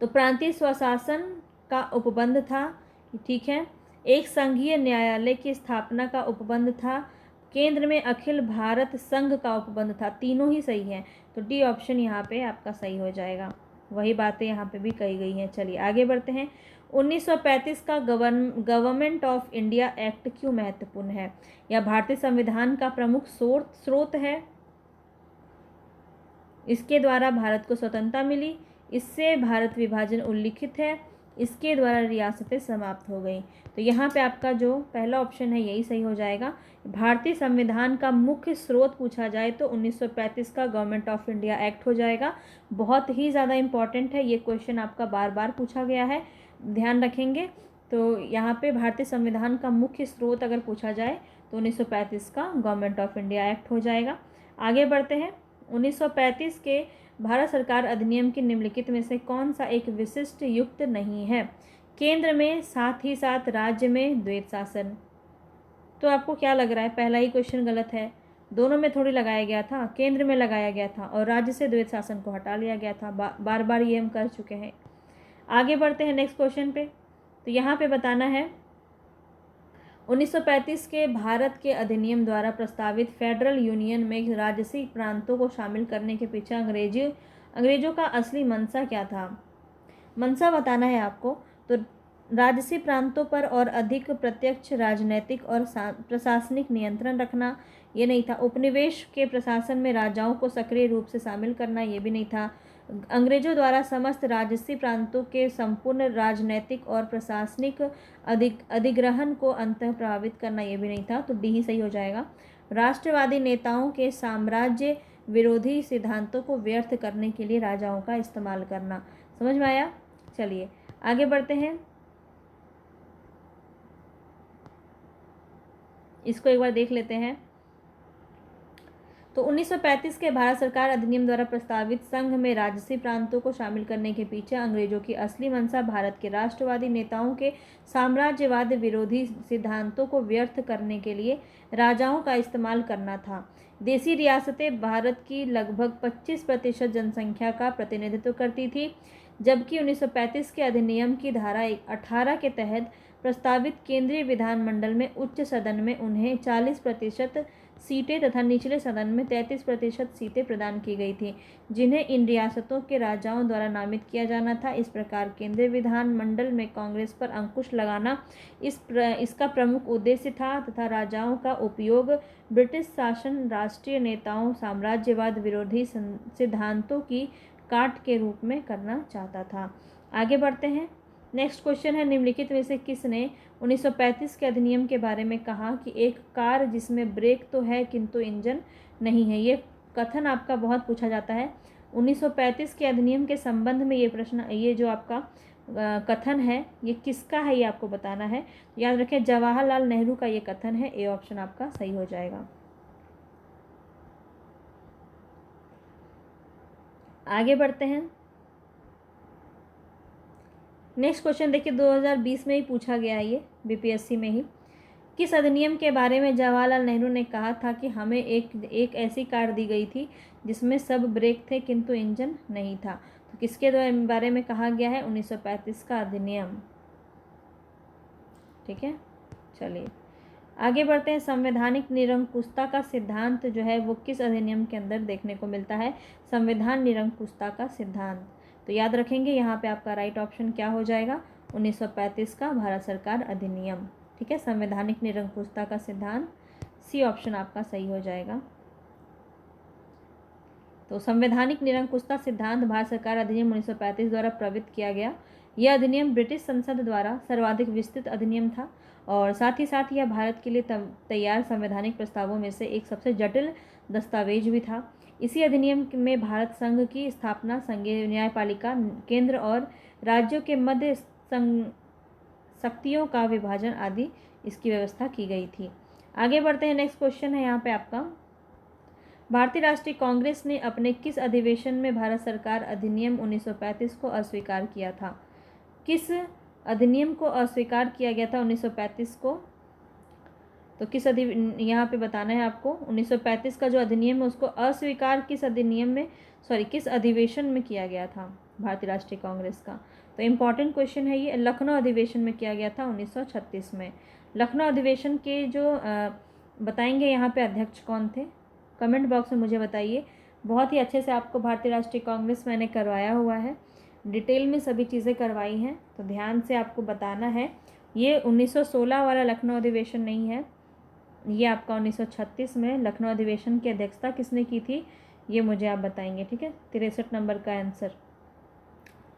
तो प्रांतीय स्वशासन का उपबंध था। ठीक है, एक संघीय न्यायालय की स्थापना का उपबंध था। केंद्र में अखिल भारत संघ का उपबंध था। तीनों ही सही हैं, तो डी ऑप्शन यहाँ पे आपका सही हो जाएगा। वही बातें यहाँ पे भी कही गई हैं। चलिए आगे बढ़ते हैं। 1935 का गवर्नमेंट ऑफ इंडिया एक्ट क्यों महत्वपूर्ण है? यह भारतीय संविधान का प्रमुख स्रोत है। इसके द्वारा भारत को स्वतंत्रता मिली। इससे भारत विभाजन उल्लिखित है। इसके द्वारा रियासतें समाप्त हो गई। तो यहाँ पे आपका जो पहला ऑप्शन है यही सही हो जाएगा। भारतीय संविधान का मुख्य स्रोत पूछा जाए तो 1935 का गवर्नमेंट ऑफ इंडिया एक्ट हो जाएगा। बहुत ही ज़्यादा इम्पॉर्टेंट है, ये क्वेश्चन आपका बार बार पूछा गया है, ध्यान रखेंगे। तो यहाँ पे भारतीय संविधान का मुख्य स्रोत अगर पूछा जाए तो 1935 का गवर्नमेंट ऑफ इंडिया एक्ट हो जाएगा। आगे बढ़ते हैं। 1935 के भारत सरकार अधिनियम की निम्नलिखित में से कौन सा एक विशिष्ट युक्त नहीं है? केंद्र में साथ ही साथ राज्य में द्वैत शासन। तो आपको क्या लग रहा है, पहला ही क्वेश्चन गलत है। दोनों में थोड़ी लगाया गया था, केंद्र में लगाया गया था और राज्य से द्वैत शासन को हटा लिया गया था। बार बार ये हम कर चुके हैं। आगे बढ़ते हैं नेक्स्ट क्वेश्चन पे। तो यहाँ पे बताना है 1935 के भारत के अधिनियम द्वारा प्रस्तावित फेडरल यूनियन में राजसी प्रांतों को शामिल करने के पीछे अंग्रेजों का असली मंशा क्या था? मंशा बताना है आपको। तो राजसी प्रांतों पर और अधिक प्रत्यक्ष राजनैतिक और प्रशासनिक नियंत्रण रखना, ये नहीं था। उपनिवेश के प्रशासन में राजाओं को सक्रिय रूप से शामिल करना, ये भी नहीं था। अंग्रेजों द्वारा समस्त राजसी प्रांतों के संपूर्ण राजनैतिक और प्रशासनिक अधिग्रहण को अंततः प्रभावित करना, ये भी नहीं था। तो डी ही सही हो जाएगा। राष्ट्रवादी नेताओं के साम्राज्य विरोधी सिद्धांतों को व्यर्थ करने के लिए राजाओं का इस्तेमाल करना। समझ में आया? चलिए आगे बढ़ते हैं। इसको एक बार देख लेते हैं। तो 1935 के भारत सरकार अधिनियम द्वारा प्रस्तावित संघ में राजसी प्रांतों को शामिल करने के पीछे अंग्रेजों की असली मंशा भारत के राष्ट्रवादी नेताओं के साम्राज्यवाद विरोधी सिद्धांतों को व्यर्थ करने के लिए राजाओं का इस्तेमाल करना था। देशी रियासतें भारत की लगभग 25% जनसंख्या का प्रतिनिधित्व करती थी, जबकि 1935 के अधिनियम की धारा 18 के तहत प्रस्तावित केंद्रीय विधानमंडल में उच्च सदन में उन्हें 40% सीटें तथा निचले सदन में 33% सीटें प्रदान की गई थी, जिन्हें इन रियासतों के राजाओं द्वारा नामित किया जाना था। इस प्रकार केंद्रीय विधानमंडल में कांग्रेस पर अंकुश लगाना इसका प्रमुख उद्देश्य था तथा राजाओं का उपयोग ब्रिटिश शासन राष्ट्रीय नेताओं साम्राज्यवाद विरोधी सिद्धांतों की काट के रूप में करना चाहता था। आगे बढ़ते हैं। नेक्स्ट क्वेश्चन है, निम्नलिखित में से किसने 1935 के अधिनियम के बारे में कहा कि एक कार जिसमें ब्रेक तो है किंतु इंजन नहीं है। ये कथन आपका बहुत पूछा जाता है। 1935 के अधिनियम के संबंध में ये प्रश्न, ये जो आपका कथन है ये किसका है, ये आपको बताना है। याद रखें जवाहरलाल नेहरू का ये कथन है। ए ऑप्शन आपका सही हो जाएगा। आगे बढ़ते हैं। नेक्स्ट क्वेश्चन देखिए 2020 में ही पूछा गया है, ये बीपीएससी में ही। किस अधिनियम के बारे में जवाहरलाल नेहरू ने कहा था कि हमें एक ऐसी कार दी गई थी जिसमें सब ब्रेक थे किंतु इंजन नहीं था। तो किसके बारे में कहा गया है? 1935 का अधिनियम। ठीक है, चलिए आगे बढ़ते हैं। संवैधानिक निरंकुशता का सिद्धांत जो है वो किस अधिनियम के अंदर देखने को मिलता है? संविधान निरंकुशता का सिद्धांत। तो याद रखेंगे यहाँ पे आपका राइट ऑप्शन क्या हो जाएगा? 1935 का भारत सरकार अधिनियम। ठीक है, संवैधानिक निरंकुशता का सिद्धांत, सी ऑप्शन आपका सही हो जाएगा। तो संवैधानिक निरंकुशता सिद्धांत भारत सरकार अधिनियम 1935 द्वारा प्रवृत्त किया गया। यह अधिनियम ब्रिटिश संसद द्वारा सर्वाधिक विस्तृत अधिनियम था और साथ ही साथ यह भारत के लिए तैयार संवैधानिक प्रस्तावों में से एक सबसे जटिल दस्तावेज भी था। इसी अधिनियम में भारत संघ की स्थापना, संघीय न्यायपालिका, केंद्र और राज्यों के मध्य शक्तियों का विभाजन आदि इसकी व्यवस्था की गई थी। आगे बढ़ते हैं। नेक्स्ट क्वेश्चन है यहाँ पे आपका, भारतीय राष्ट्रीय कांग्रेस ने अपने किस अधिवेशन में भारत सरकार अधिनियम 1935 को अस्वीकार किया था? किस अधिनियम को अस्वीकार किया गया था 1935 को? तो किस यहाँ पे बताना है आपको। 1935 का जो अधिनियम है उसको अस्वीकार किस अधिनियम में, किस अधिवेशन में किया गया था भारतीय राष्ट्रीय कांग्रेस का? तो इम्पॉर्टेंट क्वेश्चन है ये। लखनऊ अधिवेशन में किया गया था 1936 में। लखनऊ अधिवेशन के जो बताएंगे यहाँ पे अध्यक्ष कौन थे, कमेंट बॉक्स में मुझे बताइए। बहुत ही अच्छे से आपको भारतीय राष्ट्रीय कांग्रेस मैंने करवाया हुआ है, डिटेल में सभी चीज़ें करवाई हैं, तो ध्यान से आपको बताना है। ये 1916 वाला लखनऊ अधिवेशन नहीं है, ये आपका 1936 में लखनऊ अधिवेशन की अध्यक्षता किसने की थी, ये मुझे आप बताएंगे। ठीक है, 63 नंबर का आंसर।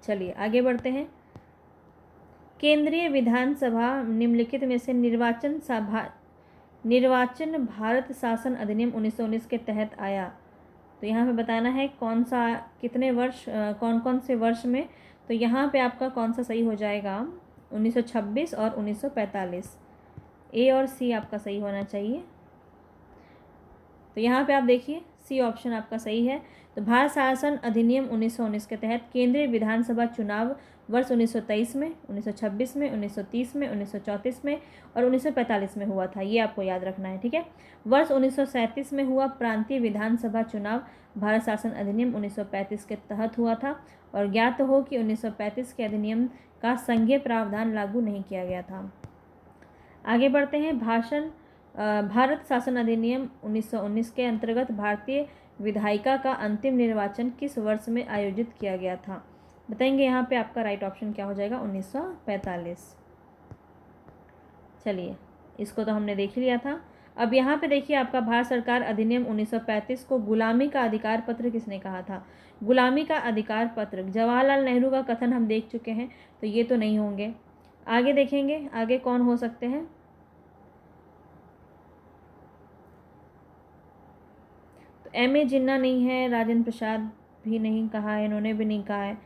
चलिए आगे बढ़ते हैं। केंद्रीय विधानसभा निम्नलिखित में से निर्वाचन भारत शासन अधिनियम 1919 के तहत आया। तो यहाँ पे बताना है कौन सा, कितने वर्ष, कौन कौन से वर्ष में। तो यहाँ पे आपका कौन सा सही हो जाएगा? 1926 और 1945। ए और सी आपका सही होना चाहिए। तो यहाँ पे आप देखिए सी ऑप्शन आपका सही है। तो भारत शासन अधिनियम 1919 के तहत केंद्रीय विधानसभा चुनाव वर्ष 1923 में, 1926 में, 1930 में, 1934 में और 1945 में हुआ था। ये आपको याद रखना है। ठीक है, वर्ष 1937 में हुआ प्रांतीय विधानसभा चुनाव भारत शासन अधिनियम 1935 के तहत हुआ था और ज्ञात हो कि 1935 के अधिनियम का संघीय प्रावधान लागू नहीं किया गया था। आगे बढ़ते हैं। भारत शासन अधिनियम 1919 के अंतर्गत भारतीय विधायिका का अंतिम निर्वाचन किस वर्ष में आयोजित किया गया था? बताएंगे यहाँ पे आपका राइट ऑप्शन क्या हो जाएगा? 1945। चलिए इसको तो हमने देख लिया था। अब यहाँ पे देखिए आपका भारत सरकार अधिनियम 1935 को गुलामी का अधिकार पत्र किसने कहा था? गुलामी का अधिकार पत्र जवाहरलाल नेहरू का कथन हम देख चुके हैं, तो ये तो नहीं होंगे। आगे देखेंगे, आगे कौन हो सकते हैं। तो एम.ए. जिन्ना नहीं है, राजेंद्र प्रसाद भी नहीं कहा है, इन्होंने भी नहीं कहा है।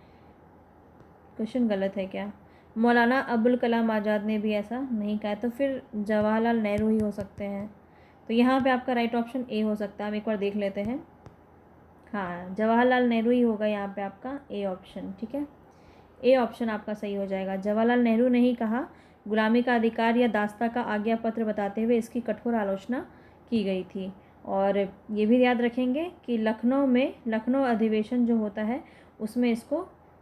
क्वेश्चन गलत है क्या? मौलाना अबुल कलाम आज़ाद ने भी ऐसा नहीं कहा, तो फिर जवाहरलाल नेहरू ही हो सकते हैं। तो यहाँ पे आपका राइट ऑप्शन ए हो सकता है। हम एक बार देख लेते हैं। हाँ, जवाहरलाल नेहरू ही होगा यहाँ पे आपका ए ऑप्शन। ठीक है, ए ऑप्शन आपका सही हो जाएगा। जवाहरलाल नेहरू ने ही कहा, गुलामी का अधिकार या दास्ता का आज्ञा पत्र बताते हुए इसकी कठोर आलोचना की गई थी। और ये भी याद रखेंगे कि लखनऊ अधिवेशन जो होता है उसमें इसको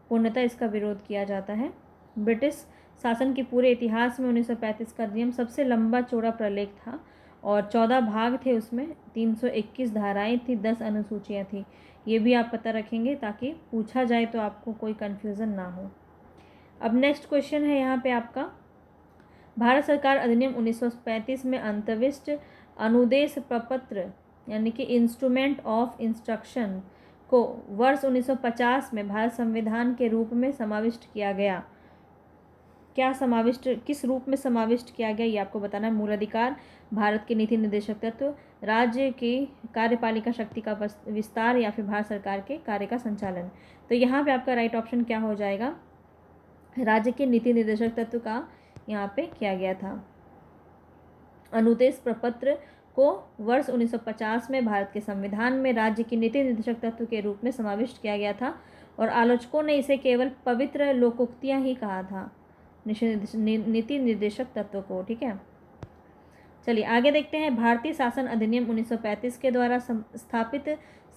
पूर्णतः इसका विरोध किया जाता है। ब्रिटिश शासन के पूरे इतिहास में 1935 का अधिनियम सबसे लंबा चौड़ा प्रलेख था और 14 भाग थे उसमें, 321 धाराएं थी, 10 अनुसूचियाँ थी। ये भी आप पता रखेंगे ताकि पूछा जाए तो आपको कोई कन्फ्यूज़न ना हो। अब नेक्स्ट क्वेश्चन है यहाँ पे आपका, भारत सरकार अधिनियम 1935 में अंतर्विष्ट अनुदेश प्रपत्र यानी कि इंस्ट्रूमेंट ऑफ इंस्ट्रक्शन को वर्ष 1950 में भारत संविधान के रूप में समाविष्ट किया गया। क्या समाविष्ट, किस रूप में समाविष्ट किया गया, ये आपको बताना है। मूल अधिकार, भारत के नीति निर्देशक तत्व, राज्य की कार्यपालिका शक्ति का विस्तार या फिर भारत सरकार के कार्य का संचालन। तो यहाँ पे आपका राइट ऑप्शन क्या हो जाएगा, राज्य के नीति निर्देशक तत्व का यहाँ पे किया गया था। अनुदेश प्रपत्र को वर्ष 1950 में भारत के संविधान में राज्य की नीति निर्देशक तत्व के रूप में समाविष्ट किया गया था और आलोचकों ने इसे केवल पवित्र लोकोक्तियां ही कहा था, नीति निर्देशक तत्व को। ठीक है, चलिए आगे देखते हैं। भारतीय शासन अधिनियम 1935 के द्वारा स्थापित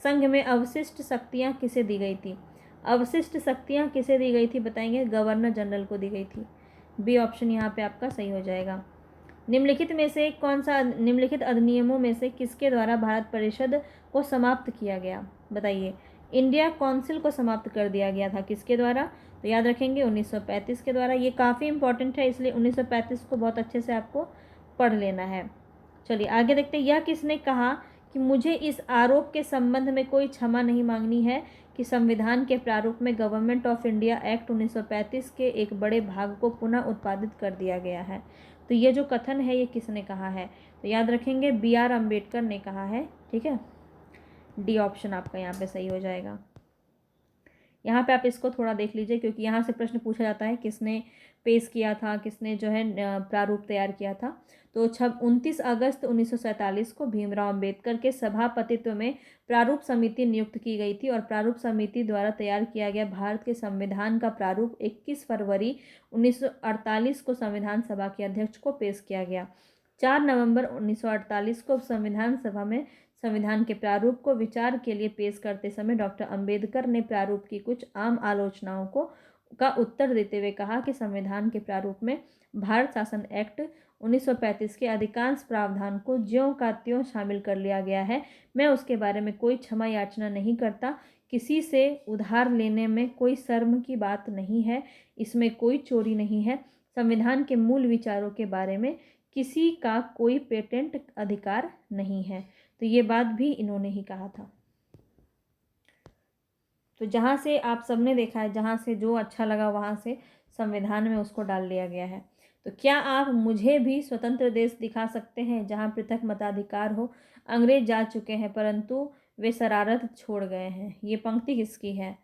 संघ में अवशिष्ट शक्तियां किसे दी गई थी? अवशिष्ट शक्तियां किसे दी गई थी बताएंगे, गवर्नर जनरल को दी गई थी। बी ऑप्शन यहाँ पे आपका सही हो जाएगा। निम्नलिखित में से कौन सा, निम्नलिखित अधिनियमों में से किसके द्वारा भारत परिषद को समाप्त किया गया? बताइए। इंडिया काउंसिल को समाप्त कर दिया गया था, किसके द्वारा? तो याद रखेंगे 1935 के द्वारा। ये काफ़ी इंपॉर्टेंट है, इसलिए 1935 को बहुत अच्छे से आपको पढ़ लेना है। चलिए आगे देखते हैं। यह किसने कहा कि मुझे इस आरोप के संबंध में कोई क्षमा नहीं मांगनी है कि संविधान के प्रारूप में गवर्नमेंट ऑफ इंडिया एक्ट 1935 के एक बड़े भाग को पुनः उत्पादित कर दिया गया है? तो ये जो कथन है ये किसने कहा है? तो याद रखेंगे बी.आर. अम्बेडकर ने कहा है। ठीक है, डी ऑप्शन आपका यहाँ पे सही हो जाएगा। यहाँ पे आप इसको थोड़ा देख लीजिए क्योंकि यहाँ से प्रश्न पूछा जाता है किसने पेश किया था, किसने जो है प्रारूप तैयार किया था। तो 29 अगस्त 1947 को भीमराव अंबेडकर के सभापतित्व में प्रारूप समिति नियुक्त की गई थी और प्रारूप समिति द्वारा तैयार किया गया भारत के संविधान का प्रारूप 21 फरवरी 1948 को संविधान सभा के अध्यक्ष को पेश किया गया। 4 नवंबर 1948 को संविधान सभा में संविधान के प्रारूप को विचार के लिए पेश करते समय डॉक्टर अंबेडकर ने प्रारूप की कुछ आम आलोचनाओं का उत्तर देते हुए कहा कि संविधान के प्रारूप में भारत शासन एक्ट 1935 के अधिकांश प्रावधान को ज्यों का त्यों शामिल कर लिया गया है। मैं उसके बारे में कोई क्षमा याचना नहीं करता। किसी से उधार लेने में कोई शर्म की बात नहीं है, इसमें कोई चोरी नहीं है। संविधान के मूल विचारों के बारे में किसी का कोई पेटेंट अधिकार नहीं है। तो ये बात भी इन्होंने ही कहा था। तो जहाँ से आप सबने देखा है, जहाँ से जो अच्छा लगा वहाँ से संविधान में उसको डाल लिया गया है। तो क्या आप मुझे भी स्वतंत्र देश दिखा सकते हैं जहाँ पृथक मताधिकार हो? अंग्रेज जा चुके हैं परंतु वे शरारत छोड़ गए हैं। ये पंक्ति किसकी है?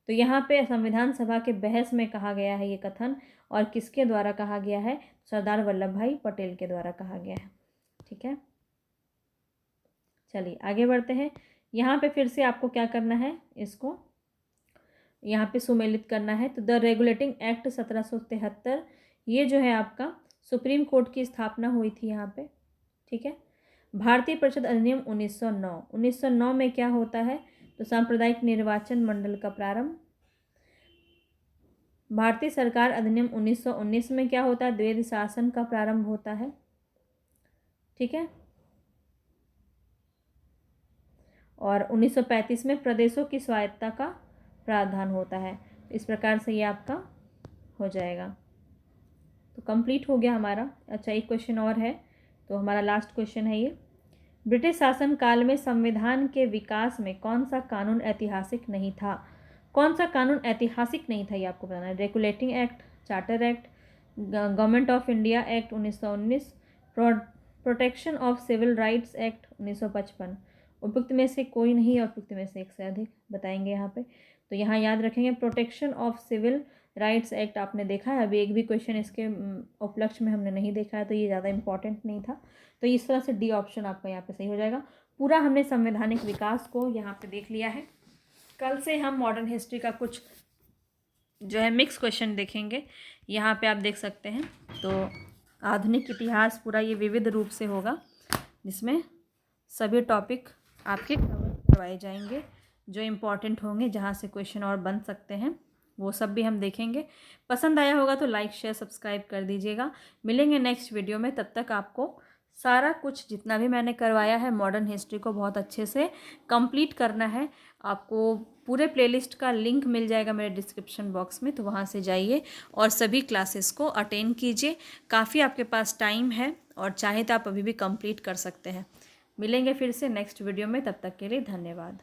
तो यहाँ पे संविधान सभा के बहस में कहा गया है ये कथन, और किसके द्वारा कहा गया है? सरदार वल्लभ भाई पटेल के द्वारा कहा गया है। ठीक है, चलिए आगे बढ़ते हैं। यहाँ पे फिर से आपको क्या करना है, इसको यहाँ पे सुमेलित करना है। तो द रेगुलेटिंग एक्ट 1773, ये जो है आपका सुप्रीम कोर्ट की स्थापना हुई थी यहाँ पे। ठीक है, भारतीय परिषद अधिनियम 1909, 1909 में क्या होता है? तो सांप्रदायिक निर्वाचन मंडल का प्रारंभ। भारतीय सरकार अधिनियम 1919 में क्या होता है? द्वैध शासन का प्रारंभ होता है। ठीक है, और 1935 में प्रदेशों की स्वायत्तता का प्रावधान होता है। इस प्रकार से ये आपका हो जाएगा। तो कंप्लीट हो गया हमारा। अच्छा, एक क्वेश्चन और है, तो हमारा लास्ट क्वेश्चन है ये। ब्रिटिश शासन काल में संविधान के विकास में कौन सा कानून ऐतिहासिक नहीं था? कौन सा कानून ऐतिहासिक नहीं था ये आपको बताना है। Regulating act, charter act, government of India act 1919, protection of civil rights act 1955। उपयुक्त में से कोई नहीं और उपयुक्त में से एक से अधिक बताएंगे यहाँ पे। तो यहाँ याद रखेंगे protection of civil rights act आपने देखा है, अभी एक भी क्वेश्चन इसके उपलक्ष्य में हमने नहीं देखा है, तो ये ज़्यादा इंपॉर्टेंट नहीं था। तो इस तरह से डी ऑप्शन आपका यहाँ पे सही हो जाएगा। पूरा हमने संवैधानिक विकास को यहाँ पे देख लिया है। कल से हम मॉडर्न हिस्ट्री का कुछ जो है मिक्स क्वेश्चन देखेंगे। यहाँ पे आप देख सकते हैं, तो आधुनिक इतिहास पूरा ये विविध रूप से होगा, जिसमें सभी टॉपिक आपके कवर करवाए जाएंगे जो इम्पोर्टेंट होंगे, जहाँ से क्वेश्चन और बन सकते हैं वो सब भी हम देखेंगे। पसंद आया होगा तो लाइक शेयर सब्सक्राइब कर दीजिएगा। मिलेंगे नेक्स्ट वीडियो में, तब तक आपको सारा कुछ जितना भी मैंने करवाया है मॉडर्न हिस्ट्री को बहुत अच्छे से कंप्लीट करना है। आपको पूरे प्लेलिस्ट का लिंक मिल जाएगा मेरे डिस्क्रिप्शन बॉक्स में, तो वहाँ से जाइए और सभी क्लासेस को अटेंड कीजिए। काफ़ी आपके पास टाइम है और चाहे तो आप अभी भी कंप्लीट कर सकते हैं। मिलेंगे फिर से नेक्स्ट वीडियो में, तब तक के लिए धन्यवाद।